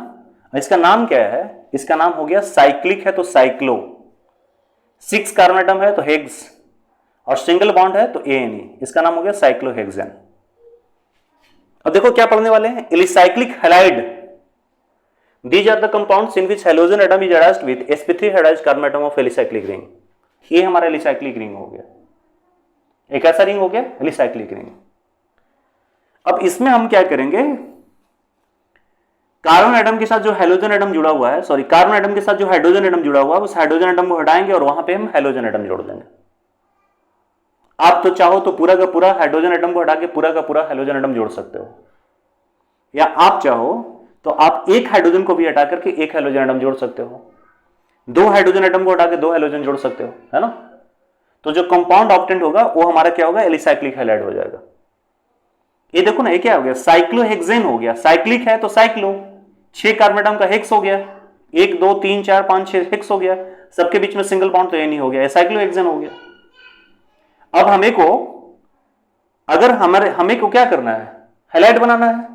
इसका नाम क्या है? इसका नाम हो गया साइक्लिक है तो साइक्लो, 6 कार्बन एटम है तो हेक्स, और सिंगल बॉन्ड है तो ANE, इसका नाम हो गया साइक्लोहेक्सेन। अब देखो क्या पढ़ने वाले हैं, alicyclic halide. These are the compounds in which halogen atom is attached with sp3 hybridized carbon atom of helicyclic ring। ये हमारा एलिसाइक्लिक रिंग हो गया। एक ऐसा रिंग हो गया एलिसाइक्लिक रिंग। अब इसमें हम क्या करेंगे, कार्बन एटम के साथ जो हैलोजन एटम जुड़ा हुआ है, सॉरी कार्बन एटम के साथ जो हाइड्रोजन एटम जुड़ा हुआ है, उस हाइड्रोजन एटम को हटाएंगे और वहां पे हम हैलोजन एटम जोड़ देंगे। आप तो चाहो तो पूरा का पूरा हाइड्रोजन एटम को हटा के पूरा का पूरा हैलोजन एटम जोड़ सकते हो, या आप चाहो तो आप एक हाइड्रोजन को भी हटा करके एक हैलोजन एटम जोड़ सकते हो, 2 हाइड्रोजन एटम को हटा के 2 हैलोजन जोड़ सकते हो, है ना। तो जो कंपाउंड ऑब्टेंड होगा वो हमारा क्या होगा? एलिसाइक्लिक हैलाइड हो जाएगा। ये देखो ना, ये क्या हो गया? साइक्लोहेक्सेन हो गया। साइक्लिक है तो साइक्लो, 6 कार्बन एटम का हेक्स हो गया, 1 2 3 4 5 6 हेक्स हो गया, सबके बीच में सिंगल बॉन्ड तो ये नहीं हो गया, साइक्लोहेक्सेन हो गया। अब हमें को, अगर हमें को क्या करना है? हैलाइड बनाना है।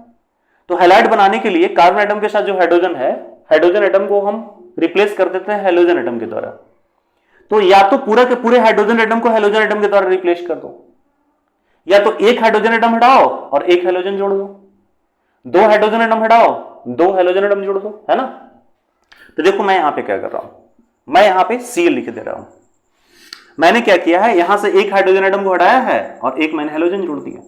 तो हैलाइड बनाने के लिए कार्बन एटम के साथ जो हाइड्रोजन है, हाइड्रोजन एटम को हम रिप्लेस कर देते हैं हैलोजन एटम के द्वारा। तो या तो पूरा के पूरे हाइड्रोजन एटम को हैलोजन एटम के द्वारा रिप्लेस कर दो, या तो एक हाइड्रोजन एटम हटाओ और एक हैलोजन जोड़ दो, 2 हाइड्रोजन एटम हटाओ, 2 हैलोजन एटम जोड़ दो, है ना। तो देखो मैं यहां पे क्या कर रहा हूं, मैं यहां पे Cl लिख दे रहा हूं। मैंने क्या किया है, यहां से एक हाइड्रोजन एटम को हटाया है और एक मैंने हैलोजन जोड़ दिया।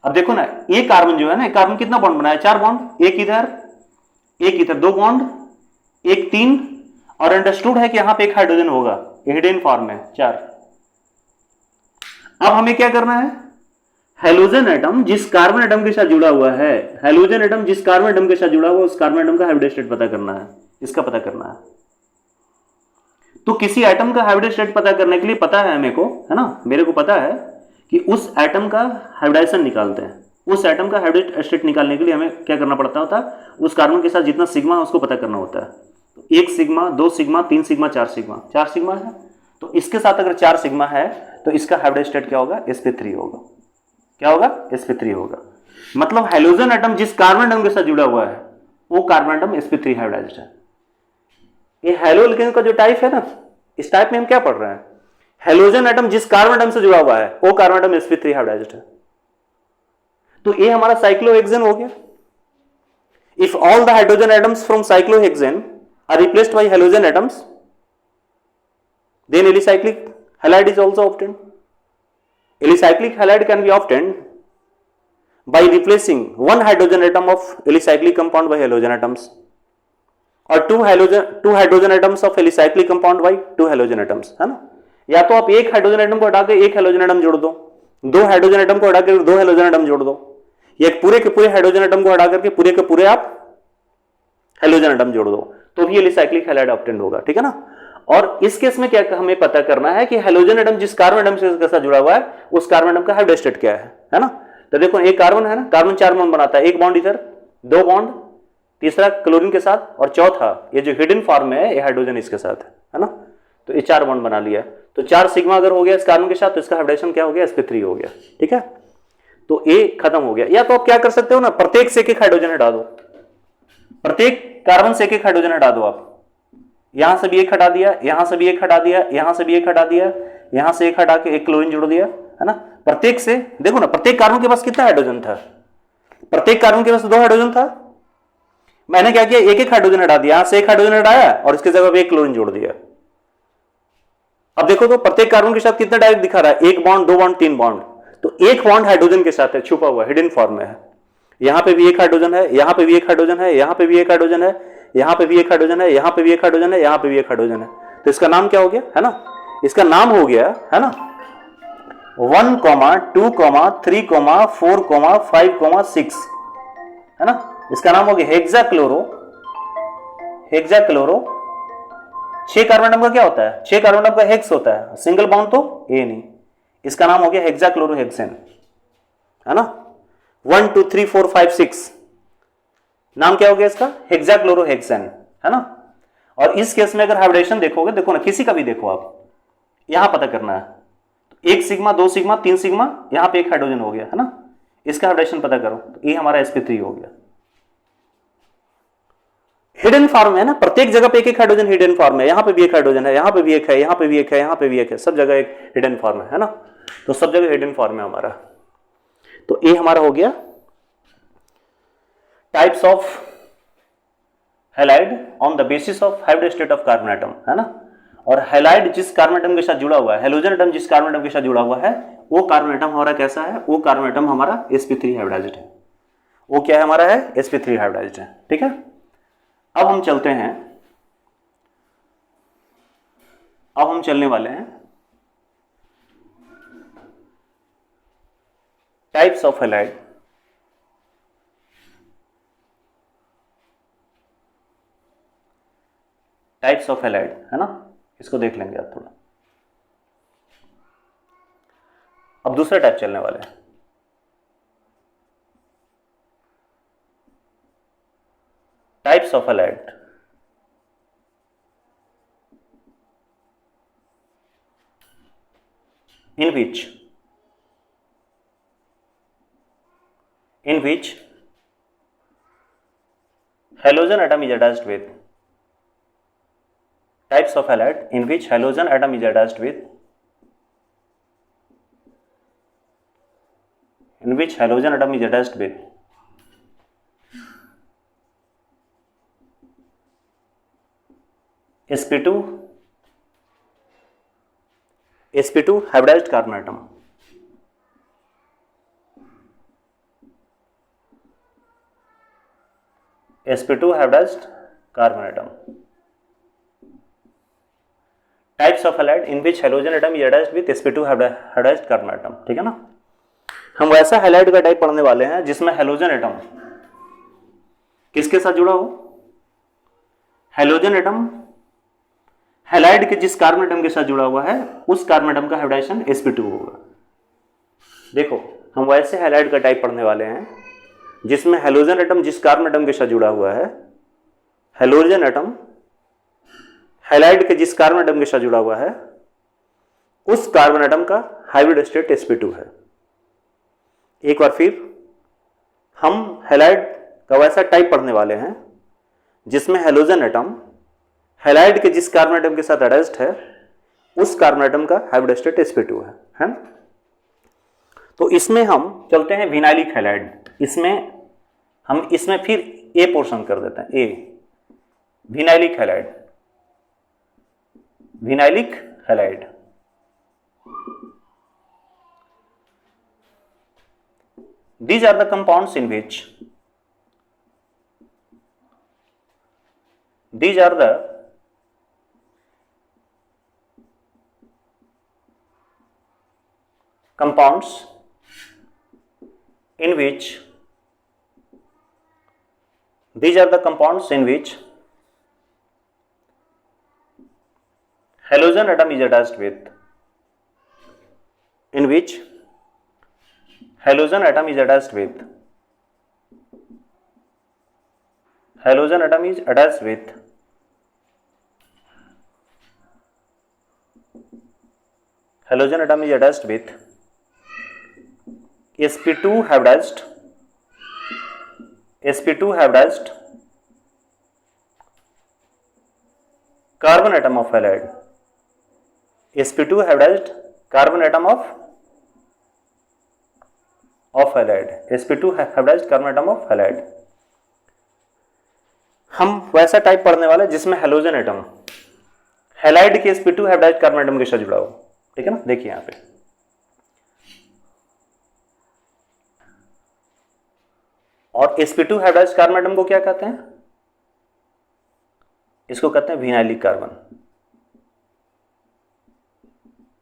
अब देखो ना, ये कार्बन जो है ना, कार्बन कितना बॉन्ड बनाया? 4 बॉन्ड, एक इधर 2 बॉन्ड, एक 3, और अंडरस्टूड है कि यहां पे एक हाइड्रोजन होगा, हिडन फॉर्म में 4। अब हमें क्या करना है? हैलोजन एटम जिस कार्बन एटम के साथ जुड़ा हुआ है, हैलोजन एटम जिस कार्बन एटम के साथ जुड़ा हुआ है, उस कार्बन एटम का हाइब्रिड स्टेट पता करना है, इसका पता करना है। तो किसी एटम का हाइब्रिड स्टेट पता करने के लिए पता है मेरे को, है ना, मेरे को पता है कि उस एटम का हाइब्रिडाइजेशन निकालते हैं। उस एटम का हाइब्रिड स्टेट निकालने के लिए हमें क्या करना पड़ता होता है? उस कार्बन के साथ जितना सिग्मा है उसको पता करना होता है। 1 sigma, 2 sigma, 3 sigma, 4 sigma, 4 sigma है। तो इसके साथ अगर 4 सिग्मा है तो इसका हाइब्रिड स्टेट क्या होगा? sp3 होगा। क्या होगा? sp3 होगा। मतलब हैलोजन एटम जिस कार्बन एटम के साथ जुड़ा हुआ है वो कार्बन एटम sp3 हाइब्रिडाइज्ड है। ये हैलो एल्केन का जो टाइप है ना, इस टाइप में हम क्या पढ़ रहे हैं, हेलोजन एटम जिस कार्बन एटम से जुड़ा हुआ है वो कार्बन एटम sp3 हाइब्रिडाइज्ड है। तो ये हमारा साइक्लोहेक्सेन हो गया। If all the hydrogen atoms from cyclohexane are replaced by halogen atoms, then alicyclic halide is also obtained. Alicyclic halide can be obtained by replacing one hydrogen atom of alicyclic compound by halogen atoms, और two hydrogen atoms of alicyclic compound by two halogen atoms, है ना। या तो आप एक hydrogen atom को हटा के एक हेलोजन एटम जोड़ दो, दो हाइड्रोजन एटम को हटा के दो हेलोजन एटम जोड़ दो, या एक पूरे के पूरे हाइड्रोजन एटम को हटा करके पूरे के पूरे आप हेलोजन एटम जोड़ दो, तो भी एलिसाइक्लिक हैलाइड ऑब्टेंड होगा, ठीक है ना। और इस केस में क्या हमें पता करना है कि हेलोजन एटम जिस कार्बन एटम से साथ जुड़ा हुआ है उस कार्बन एटम का हाइब्रिड स्टेट क्या है ना। तो देखो एक कार्बन है ना, कार्बन 4 बॉन्ड बनाता है, एक बॉन्ड इधर, 2 बॉन्ड, तीसरा क्लोरीन के साथ, और चौथा ये जो हिडन फॉर्म में है ये हाइड्रोजन इसके साथ है ना। तो ये 4 बॉन्ड बना लिया, तो 4 सिग्मा अगर हो गया इस कार्बन के साथ तो इसका हाइब्रिडेशन क्या हो गया, sp3 हो गया, ठीक है। तो ए खत्म हो गया। या तो आप क्या कर सकते हो ना, प्रत्येक से एक हाइड्रोजन हटा दो, प्रत्येक कार्बन से एक हाइड्रोजन हटा दो आप, यहां से भी एक हटा दिया, यहां से भी एक हटा दिया, यहां से भी एक हटा दिया, यहां से एक हटा के एक क्लोरीन जोड़ दिया, है ना। प्रत्येक से देखो ना, प्रत्येक कार्बन के पास कितना हाइड्रोजन था, प्रत्येक कार्बन के पास 2 हाइड्रोजन था। मैंने क्या किया, एक एक हाइड्रोजन हटा दिया, यहां से एक हाइड्रोजन हटाया और इसके जगह पे एक क्लोरीन जोड़ दिया। अब देखो तो प्रत्येक कार्बन के साथ कितना डायरेक्ट दिखा रहा है, 1 बॉन्ड, 2 बॉन्ड, 3 बॉन्ड। तो एक बॉन्ड हाइड्रोजन के साथ है, छुपा हुआ हिडन फॉर्म में है। यहां पे भी एक हाइड्रोजन है, यहां पे भी एक हाइड्रोजन है, यहां पे भी एक हाइड्रोजन है, यहां पे भी एक हाइड्रोजन है, यहां पे भी एक हाइड्रोजन है, यहां पे भी एक हाइड्रोजन है। तो इसका नाम क्या हो गया, है ना, इसका नाम हो गया, है ना, 1, 2, 3, 4, 5, 6, है ना। इसका नाम हो गया हेक्साक्लोरो। 6 कार्बन एटम का क्या होता है, 6 कार्बन एटम का हेक्स होता है, सिंगल बॉन्ड तो ए नहीं। इसका नाम हो गया हेक्साक्लोरोहेक्सेन, है ना। 1, 2, 3, 4, 5, 6 नाम क्या हो गया इसका, हेक्साक्लोरोहेक्सेन, है ना। और इस केस में अगर हाइब्रिडेशन देखोगे, देखो ना किसी का भी देखो आप, यहां पता करना है, 1 सिग्मा, 2 सिग्मा, 3 सिग्मा, यहां पे एक हाइड्रोजन हो गया, है ना। इसका हाइब्रिडेशन पता करो, तो ये हमारा sp3 हो गया। हिडन फॉर्म है ना, प्रत्येक जगह पे एक एक हाइड्रोजन हिडन फॉर्म है, यहां पे भी एक हाइड्रोजन है, यहां पे भी एक है, यहां पे भी एक है, यहां पे भी एक है, सब जगह एक हिडन फॉर्म है ना। तो सब जगह हिडन फॉर्म है हमारा। तो ये हमारा हो गया types of halide on the basis of hybrid state of carbon atom, है ना। और हैलाइड जिस कार्बन एटम के साथ जुड़ा हुआ है, हेलोजन एटम जिस कार्बन एटम के साथ जुड़ा हुआ है, वो कार्बन एटम हमारा कैसा है, वो कार्बन एटम हमारा sp3 हाइब्रिडाइज्ड है। वो क्या है हमारा है, sp3 हाइब्रिडाइज्ड है, ठीक है। अब हम चलते हैं, अब हम चलने वाले हैं types of halide. Types of halide, है ना, इसको देख लेंगे आप थोड़ा। अब दूसरा टाइप चलने वाले हैं, types of halide. in which halogen atom is attached with, types of halide in which halogen atom is attached with, in which halogen atom is attached with sp2 hybridized carbon atom, sp2 hybridized carbon atom, types of halide in which halogen atom is attached with sp2 hybridized carbon atom, ठीक है ना। हम वैसा halide का type पढ़ने वाले हैं जिसमें हेलोजन एटम किसके साथ जुड़ा हो, हेलोजन एटम हैलाइड के जिस कार्बन एटम के साथ जुड़ा हुआ है उस कार्बन एटम का हाइब्रिडेशन sp2 होगा। देखो हम वैसे हैलाइड का टाइप पढ़ने वाले हैं जिसमें हेलोजन एटम जिस कार्बन एटम के साथ जुड़ा हुआ है, हेलोजन एटम हैलाइड के जिस कार्बन एटम के साथ जुड़ा हुआ है उस कार्बन एटम का हाइब्रिड स्टेट sp2 है। एक बार फिर हम हैलाइड का वैसा टाइप पढ़ने वाले हैं जिसमें हेलोजन एटम हैलाइड के जिस कार्बन एटम के साथ अटैच्ड है उस कार्बन एटम का हाइब्रिड स्टेट sp2 है ना। तो इसमें हम चलते हैं विनाइलिक हैलाइड। इसमें फिर ए पोर्शन कर देते हैं, a vinylic halide. Vinylic halide these are the compounds in which these are the compounds in which halogen atom is attached with, in which halogen atom is attached with sp2 hybridized carbon atom of halide, sp2 hybridized carbon atom of halide, sp2 hybridized carbon atom of halide। हम वैसा type पढ़ने वाले जिसमें halogen atom halide के sp2 hybridised carbon atom के साथ जुड़ा हो, ठीक है ना। देखिए यहां पे और sp2 हाइब्रिडाइज्ड कार्बन एटम को क्या कहते हैं? इसको कहते हैं विनाइलिक कार्बन।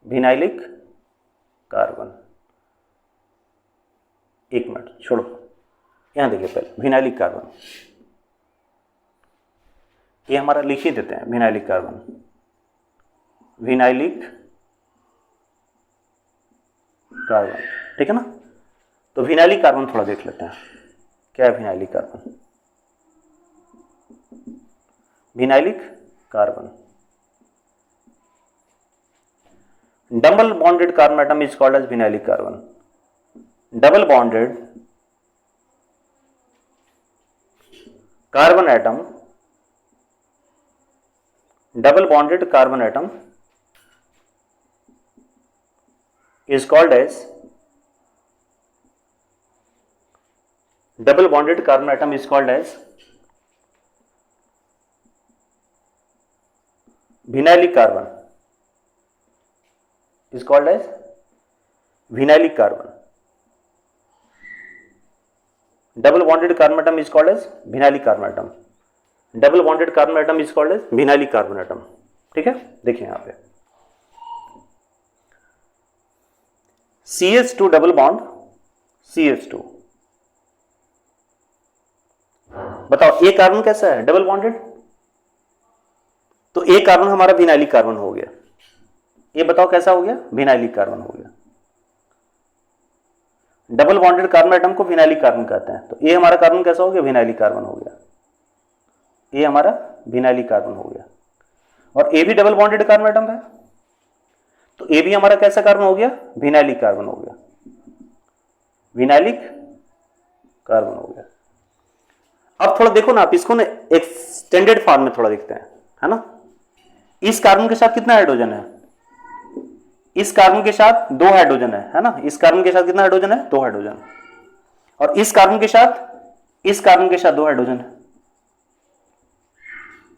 विनाइलिक कार्बन, एक मिनट छोड़ो, यहां देखिए पहले विनाइलिक कार्बन, ये हमारा लिख ही देते हैं विनाइलिक कार्बन। विनाइलिक कार्बन, ठीक है ना। तो विनाइलिक कार्बन थोड़ा देख लेते हैं, क्या है vinylic carbon? Vinylic carbon, double bonded carbon atom is called as vinylic carbon. Double bonded carbon atom, double bonded carbon atom is called as vinylic carbon, is called as vinylic carbon। double bonded carbon atom is called as vinylic carbon atom। Double bonded carbon atom is called as vinylic carbon atom, ठीक है। देखिए यहां पे CH2 double bond CH2, बताओ ए carbon कैसा है? Double bonded. तो ए carbon हमारा विनाइलिक कार्बन हो गया। ये बताओ कैसा हो गया? विनाइलिक कार्बन हो गया। डबल बॉन्डेड कार्बन एटम को विनाइलिक कार्बन कहते हैं। तो ए हमारा कार्बन कैसा हो गया? विनाइलिक कार्बन हो गया। ये हमारा विनाइलिक कार्बन हो गया। और ए भी डबल बॉन्डेड कार्बन एटम है, तो ए भी हमारा कैसा कार्बन हो गया? विनाइलिक कार्बन हो गया। विनाइलिक कार्बन हो गया। अब थोड़ा देखो ना आप इसको ना एक्सटेंडेड फॉर्म में थोड़ा देखते हैं, है ना। इस कार्बन के साथ कितना हाइड्रोजन है? इस कार्बन के साथ 2 हाइड्रोजन है ना। इस कार्बन के साथ कितना हाइड्रोजन है? 2 हाइड्रोजन। और इस कार्बन के साथ 2 हाइड्रोजन है,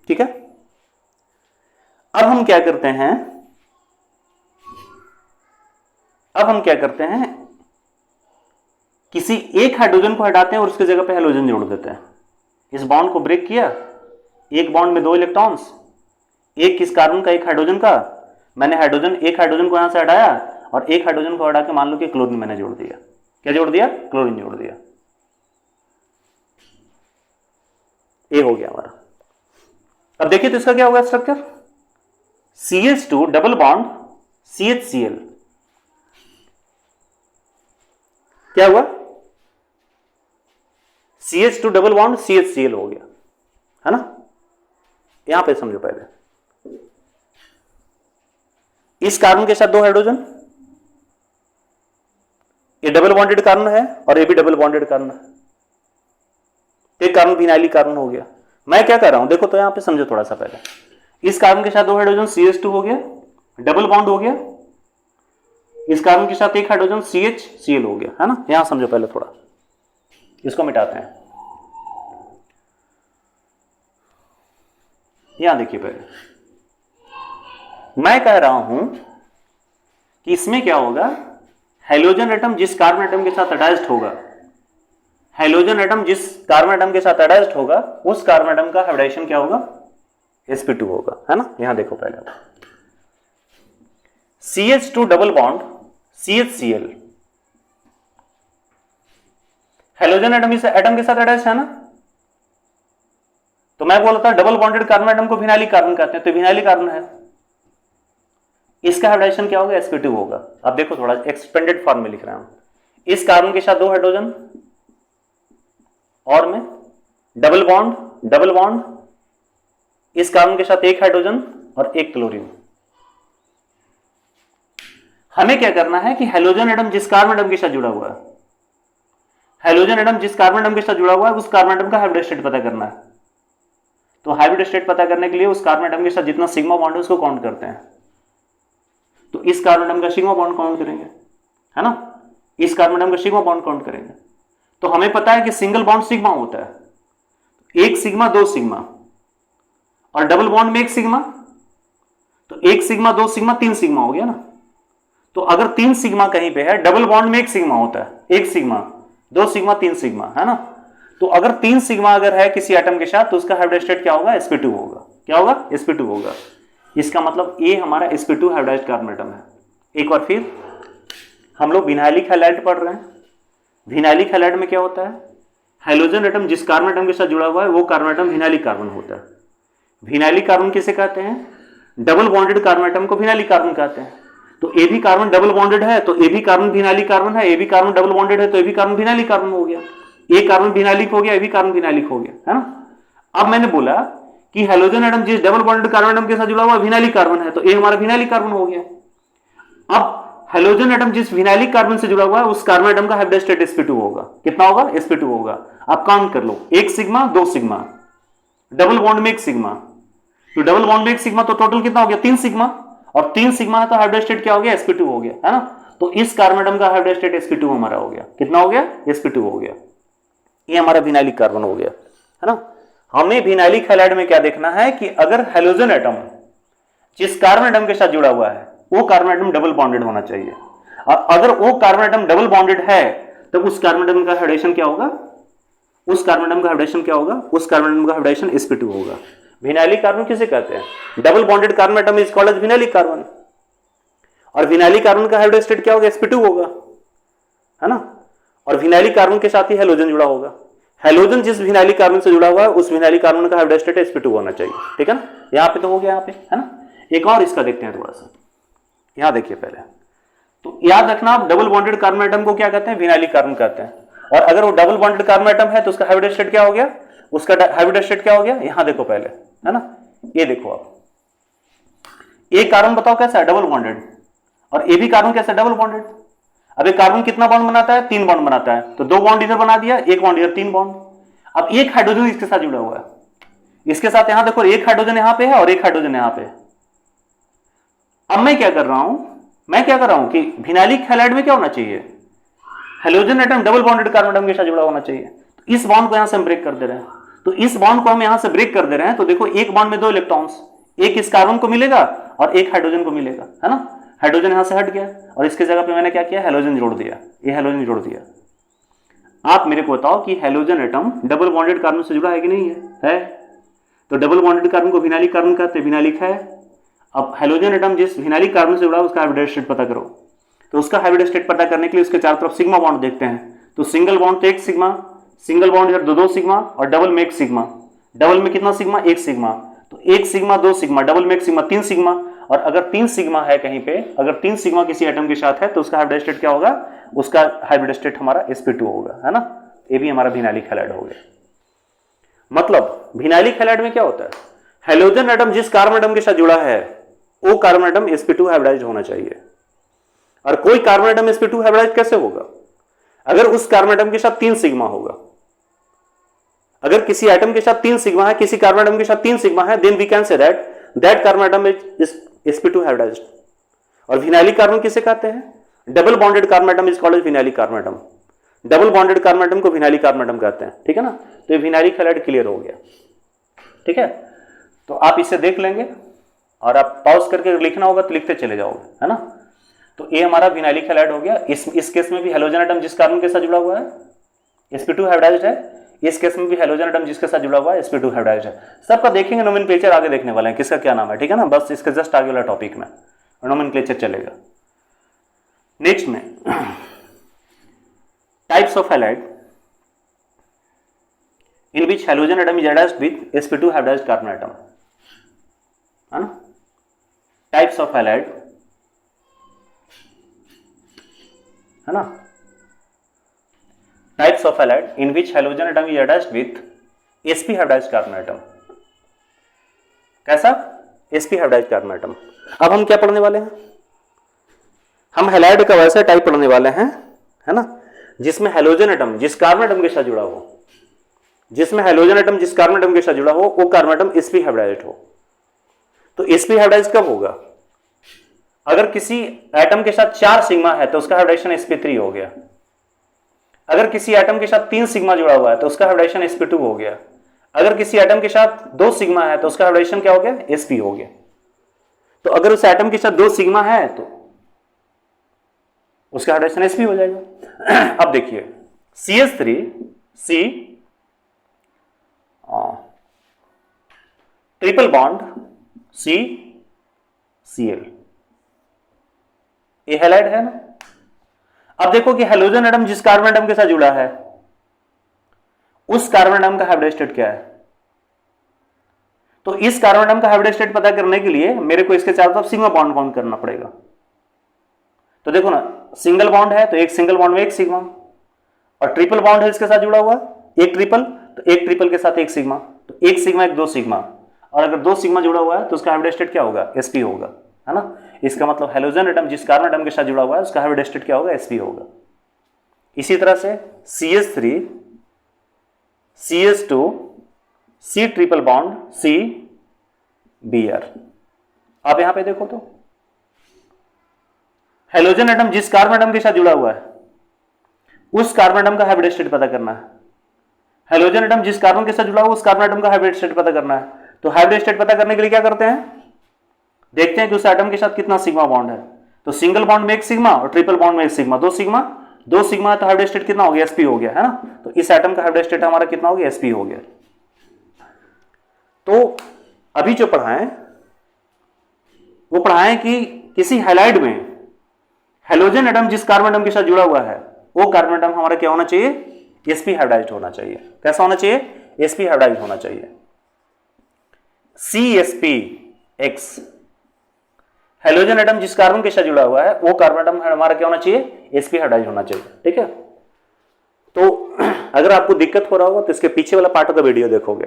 ठीक है। अब हम क्या करते हैं, किसी एक हाइड्रोजन को हटाते हैं और उसकी जगह पे हेलोजन जोड़ देते हैं। इस बॉन्ड को ब्रेक किया, एक बॉन्ड में 2 इलेक्ट्रॉन्स, एक किस कार्बन का, एक हाइड्रोजन का। मैंने एक हाइड्रोजन को यहां से हटाया और एक हाइड्रोजन को हटा के मान लो कि क्लोरीन मैंने जोड़ दिया। क्या जोड़ दिया? क्लोरीन जोड़ दिया। ये हो गया हमारा। अब देखिए तो इसका क्या होगा structure? CH2 double bond CHCl, क्या हुआ? CH2 डबल बॉन्ड CHCl हो गया, है ना। यहां पे समझो पहले, इस कार्बन के साथ 2 हाइड्रोजन, ये डबल बॉन्डेड कार्बन है और ये भी डबल बॉन्डेड कार्बन है। एक कार्बन विनाइलिक कार्बन हो गया। मैं क्या कर रहा हूं देखो, तो यहां पे समझो थोड़ा सा पहले, इस कार्बन के साथ 2 हाइड्रोजन CH2 हो गया, डबल बॉन्ड हो गया, इस कार्बन के साथ 1 हाइड्रोजन CH Cl हो गया, है ना। यहां समझो पहले थोड़ा, इसको मिटाते हैं। यहां देखिए पहले, मैं कह रहा हूं कि इसमें क्या होगा, हाइड्रोजन एटम जिस कार्बन एटम के साथ अटैच्ड होगा, हाइड्रोजन एटम जिस कार्बन एटम के साथ अटैच्ड होगा, उस कार्बन एटम का हाइब्रिडाइजेशन क्या होगा, sp2 होगा, है ना। यहां देखो पहले, CH2 double bond CHCl, hydrogen atom इस एटम के साथ अटैच है ना, तो मैं बोलता था डबल बॉन्डेड कार्बन एटम को विनाइलिक कार्बन कहते हैं, तो विनाइलिक कार्बन है, इसका हाइब्रिडाइजेशन क्या होगा, sp2 होगा। अब देखो थोड़ा एक्सपेंडेड फॉर्म में लिख रहे हैं, इस कार्बन के साथ 2 हाइड्रोजन और में डबल बॉन्ड, इस कार्बन के साथ 1 हाइड्रोजन और 1 क्लोरीन। हमें क्या करना है कि हाइड्रोजन एटम जिस कार्बन एटम के साथ जुड़ा हुआ है, हाइड्रोजन एटम जिस कार्बन एटम के साथ जुड़ा हुआ है, उस कार्बन एटम का हाइब्रिड स्टेट पता करना है। तो हाइब्रिड स्टेट पता करने के लिए उस कार्बन एटम के साथ जितना सिग्मा बॉन्ड है उसको काउंट करते हैं। तो इस कार्बन एटम का सिग्मा बॉन्ड काउंट करेंगे, है ना, इस कार्बन एटम का सिग्मा बॉन्ड काउंट करेंगे। तो हमें पता है कि सिंगल बॉन्ड सिग्मा होता है, 1 सिग्मा 2 सिग्मा, और डबल बॉन्ड में 1 सिग्मा, तो 1 सिग्मा 2 सिग्मा 3 सिग्मा हो गया ना। तो अगर 3 सिग्मा कहीं पे है, डबल बॉन्ड में 1 सिग्मा होता है, 1 सिग्मा 2 सिग्मा 3 सिग्मा, है ना। तो अगर 3 सिग्मा अगर है किसी एटम के साथ, तो उसका हाइब्रिड स्टेट क्या होगा, sp2 होगा। क्या होगा, sp2 होगा। इसका मतलब ये हमारा sp2 हाइब्रिडाइज्ड कार्बन एटम है। एक बार फिर हम लोग विनाइलिक हैलाइड पढ़ रहे हैं। विनाइलिक हैलाइड में क्या होता है, हाइड्रोजन एटम जिस कार्बन एटम के साथ जुड़ा हुआ है वो कार्बन एटम विनाइलिक कार्बन होता है। विनाइलिक कार्बन किसे कहते हैं, डबल बॉन्डेड कार्बन एटम को विनाइलिक कार्बन कहते हैं। तो ए भी कार्बन डबल बॉन्डेड है तो ए भी कार्बन विनाइलिक कार्बन है, ए भी कार्बन डबल बॉन्डेड है तो ए भी कार्बन विनाइलिक कार्बन हो गया, ए कार्बन विनाइलिक हो गया, ए भी कार्बन विनाइलिक हो गया, है ना। अब मैंने बोला कि हाइड्रोजन एटम जिस डबल बॉन्डेड कार्बन एटम के साथ जुड़ा हुआ विनाइलिक कार्बन है, तो ए हमारा विनाइलिक कार्बन हो गया। अब हाइड्रोजन एटम जिस विनाइलिक कार्बन से जुड़ा हुआ है उस कार्बन एटम का हाइब्रिड स्टेट sp2 होगा। कितना होगा, sp2 होगा। आप काउंट कर लो, 1 सिग्मा 2 सिग्मा, डबल बॉन्ड में 1 सिग्मा, तो डबल बॉन्ड में 1 सिग्मा, तो टोटल कितना हो गया, 3 सिग्मा, और 3 सिग्मा है तो हाइब्रिड स्टेट क्या हो गया, sp2 हो गया, है ना। तो इस कार्बन एटम का हाइब्रिड स्टेट sp2 हमारा हो गया। कितना हो गया, sp2 हो गया। ये हमारा विनाइलिक कार्बन हो गया, है ना। हमें विनाइलिक हैलाइड में क्या देखना है कि अगर हाइड्रोजन एटम जिस कार्बन एटम के साथ जुड़ा हुआ है वो कार्बन एटम डबल बॉन्डेड होना चाहिए, और अगर वो कार्बन एटम डबल बॉन्डेड है तो उस कार्बन एटम का हाइब्रिडेशन क्या होगा, उस कार्बन एटम का हाइब्रिडेशन क्या होगा, उस कार्बन एटम का हाइब्रिडेशन sp2 होगा। विनाइलिक कार्बन किसे कहते हैं, double bonded carbon atom is called as vinylic carbon, और विनाइलिक कार्बन का हाइब्रिड स्टेट क्या होगा, sp2 होगा, है ना। और विनाइलिक कार्बन के साथ ही हाइड्रोजन जुड़ा होगा। हाइड्रोजन जिस विनाइलिक कार्बन से जुड़ा हुआ है उस विनाइलिक कार्बन का हाइब्रिड स्टेट sp2 होना चाहिए, ठीक है ना। यहां पे तो हो गया, यहां पे, है ना। एक और इसका देखते हैं थोड़ा सा, यहां देखिए पहले। तो याद रखना, आप डबल बॉन्डेड कार्बन एटम को क्या कहते हैं, विनाइलिक कार्बन कहते हैं। और अगर वो डबल बॉन्डेड कार्बन एटम है तो उसका हाइब्रिड स्टेट क्या हो गया, उसका हाइब्रिड स्टेट क्या हो गया, यहां देखो पहले, है ना। ये देखो आप, एक कार्बन बताओ कैसा है, डबल बॉन्डेड, और ए भी कार्बन कैसा है, डबल बॉन्डेड। अब एक कार्बन कितना बॉन्ड बनाता है, 3 बॉन्ड बनाता है, तो 2 बॉन्ड इधर बना दिया, 1 बॉन्ड इधर, 3 बॉन्ड। अब एक हाइड्रोजन इसके साथ जुड़ा हुआ है, इसके साथ यहां देखो 1 हाइड्रोजन यहां पे है और 1 हाइड्रोजन यहां पे। अब मैं क्या कर रहा हूं कि विनाइलिक हैलाइड में क्या होना चाहिए, hydrogen atom double bonded carbon atom के साथ जुड़ा होना चाहिए। तो इस बॉन्ड को यहां से हम ब्रेक कर दे रहे हैं, तो इस बॉन्ड को हम यहां से ब्रेक कर दे रहे हैं। तो देखो एक बॉन्ड में 2 इलेक्ट्रॉन्स, एक इस कार्बन को मिलेगा और एक हाइड्रोजन को मिलेगा, है ना। हाइड्रोजन यहां से हट गया और इसके जगह पे मैंने क्या किया, हाइड्रोजन जोड़ दिया, ये हाइड्रोजन जोड़ दिया। आप मेरे को बताओ कि hydrogen atom double bonded carbon से जुड़ा है कि नहीं है? तो डबल बॉन्डेड कार्बन को विनाइलिक कार्बन कहते हैं, विनाइलिक है। अब हाइड्रोजन एटम जिस विनाइलिक कार्बन से जुड़ा है उसका हाइब्रिड स्टेट पता करो। तो उसका हाइब्रिड स्टेट पता करने के लिए उसके चारों तरफ सिग्मा बॉन्ड देखते हैं। तो सिंगल बॉन्ड तो 1 सिग्मा, सिंगल बॉन्ड इधर 2 सिग्मा, और डबल में 1 सिग्मा। डबल में कितना सिग्मा, 1 सिग्मा। तो 1 सिग्मा 2 सिग्मा, डबल में 1 सिग्मा 3 सिग्मा। और अगर 3 सिग्मा है कहीं पे, अगर 3 सिग्मा किसी एटम के साथ है तो उसका हाइब्रिड स्टेट क्या होगा, उसका हाइब्रिड स्टेट हमारा sp2 होगा, है ना। ये भी हमारा विनाइलिक हैलाइड हो गया। मतलब विनाइलिक हैलाइड में क्या होता है, हाइड्रोजन एटम जिस कार्बन एटम के साथ जुड़ा है वो कार्बन एटम sp2 हाइब्रिडाइज्ड होना चाहिए। और कोई कार्बन एटम sp2 हाइब्रिडाइज्ड कैसे होगा, अगर उस कार्बन एटम के साथ 3 सिग्मा होगा। अगर किसी एटम के साथ 3 सिग्मा है, किसी कार्बन एटम के साथ 3 सिग्मा है, then we can say that carbon atom is sp2 hybridized. और विनाइलिक कार्बन किसे कहते हैं? Double bonded carbon atom is called as vinylic carbon atom. Double bonded carbon atom को विनाइलिक कार्बन एटम कहते हैं, ठीक है ना। तो ये विनाइलिक हैलाइड क्लियर हो गया, ठीक है। तो आप इसे देख लेंगे और आप पॉज करके लिखना होगा तो लिखते चले जाओगे, है ना। तो ये हमारा विनाइलिक हैलाइड हो गया। इस केस में भी हेलोजन एटम जिस कार्बन के साथ जुड़ा हुआ है sp2 हाइब्रिडाइज्ड है। इस केस में भी हेलोजन एटम जिसके साथ जुड़ा हुआ है sp2 हाइब्रिडाइज्ड है। सबका देखेंगे, नोमेनक्लेचर आगे देखने वाले हैं किसका क्या नाम है, ठीक है ना। बस इसके जस्ट आगे वाला टॉपिक में नोमेनक्लेचर चलेगा। नेक्स्ट में types of halide in which halogen atom is attached with sp2 hybridised carbon atom, है ना। टाइप्स ऑफ हैलाइड, है ना। Types of halide in which halogen atom is attached with sp hybridised carbon atom. कैसा? sp hybridised carbon atom. अब हम क्या पढ़ने वाले हैं? हम हैलाइड का वैसा टाइप पढ़ने वाले हैं, है ना, जिसमें हेलोजन एटम जिस कार्बन एटम के साथ जुड़ा हो, जिसमें हेलोजन एटम जिस कार्बन एटम के साथ जुड़ा हो वो कार्बन एटम sp हाइब्रिडाइज्ड हो। तो sp हाइब्रिडाइज्ड कब होगा? अगर किसी एटम के साथ 4 सिग्मा है तो उसका हाइब्रिडाइजेशन sp3 हो गया। अगर किसी एटम के साथ 3 सिग्मा जुड़ा हुआ है तो उसका हाइब्रिडाइजेशन sp2 हो गया। अगर किसी एटम के साथ 2 सिग्मा है तो उसका हाइब्रिडाइजेशन क्या हो गया? sp हो गया। तो अगर उस एटम के साथ 2 सिग्मा है तो उसका हाइब्रिडाइजेशन sp हो जाएगा। अब देखिए CH3C ट्रिपल बॉन्ड CCl, ये हैलाइड है ना। अब देखो कि हेलोजन एटम जिस कार्बन एटम के साथ जुड़ा है उस कार्बन एटम का हाइब्रिड स्टेट क्या है। तो इस कार्बन एटम का हाइब्रिड स्टेट पता करने के लिए मेरे को इसके चारों तरफ सिग्मा बॉन्ड काउंट करना पड़ेगा। तो देखो ना, सिंगल बॉन्ड है तो एक सिंगल बॉन्ड में एक सिग्मा, और ट्रिपल बॉन्ड है इसके साथ जुड़ा हुआ एक ट्रिपल, तो एक ट्रिपल के साथ एक सिग्मा, तो एक सिग्मा एक 2 सिग्मा, और अगर 2 सिग्मा जुड़ा हुआ है तो उसका हाइब्रिड स्टेट क्या होगा? sp होगा, है ना। इसका मतलब हेलोजन एटम जिस कार्बन एटम के साथ जुड़ा हुआ है उसका हाइब्रिड स्टेट क्या होगा? sp होगा। इसी तरह से CH3 CH2 C triple bond C Br। आप यहां पे देखो तो हेलोजन एटम जिस कार्बन एटम के साथ जुड़ा हुआ है उस कार्बन एटम का हाइब्रिड स्टेट पता करना है। हेलोजन एटम जिस कार्बन के साथ जुड़ा हुआ उस कार्बन एटम का हाइब्रिड स्टेट पता करना है। तो हाइब्रिड स्टेट पता करने के लिए क्या करते हैं? देखते हैं कि उस एटम के साथ कितना सिग्मा बॉन्ड है। तो सिंगल बॉन्ड में एक सिग्मा और ट्रिपल बॉन्ड में एक सिग्मा, 2 सिग्मा, 2 सिग्मा, तो हाइब्रिड स्टेट कितना हो गया? sp हो गया, है ना। तो इस एटम का हाइब्रिड स्टेट हमारा कितना हो गया? sp हो गया। तो अभी जो पढ़ाएं वो पढ़ाएं कि किसी हैलाइड में हेलोजन एटम जिस कार्बन एटम के साथ जुड़ा हुआ है वो कार्बन एटम हमारा क्या होना चाहिए? sp हाइब्रिडाइज्ड होना चाहिए। कैसा होना चाहिए? sp हाइब्रिडाइज्ड होना चाहिए। CsPx हेलोजन एटम जिस कार्बन के साथ जुड़ा हुआ है वो कार्बन एटम हमारा क्या होना चाहिए? sp हाइब्रिडाइज्ड होना चाहिए, ठीक है। तो अगर आपको दिक्कत हो रहा होगा तो इसके पीछे वाला पार्ट का वीडियो देखोगे,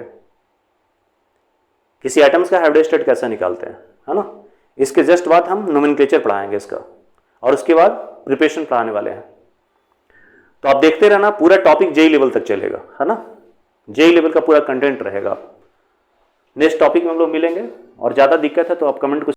किसी एटम्स का हाइब्रिड स्टेट कैसे निकालते हैं, है ना। इसके जस्ट बाद हम नोमेनक्लेचर पढ़ाएंगे इसका, और उसके बाद प्रिपरेशन पढ़ाने वाले हैं। तो आप देखते रहना, पूरा टॉपिक JEE लेवल तक चलेगा, है ना। JEE लेवल का पूरा कंटेंट रहेगा। नेक्स्ट टॉपिक में हम लोग मिलेंगे, और ज्यादा दिक्कत है तो आप कमेंट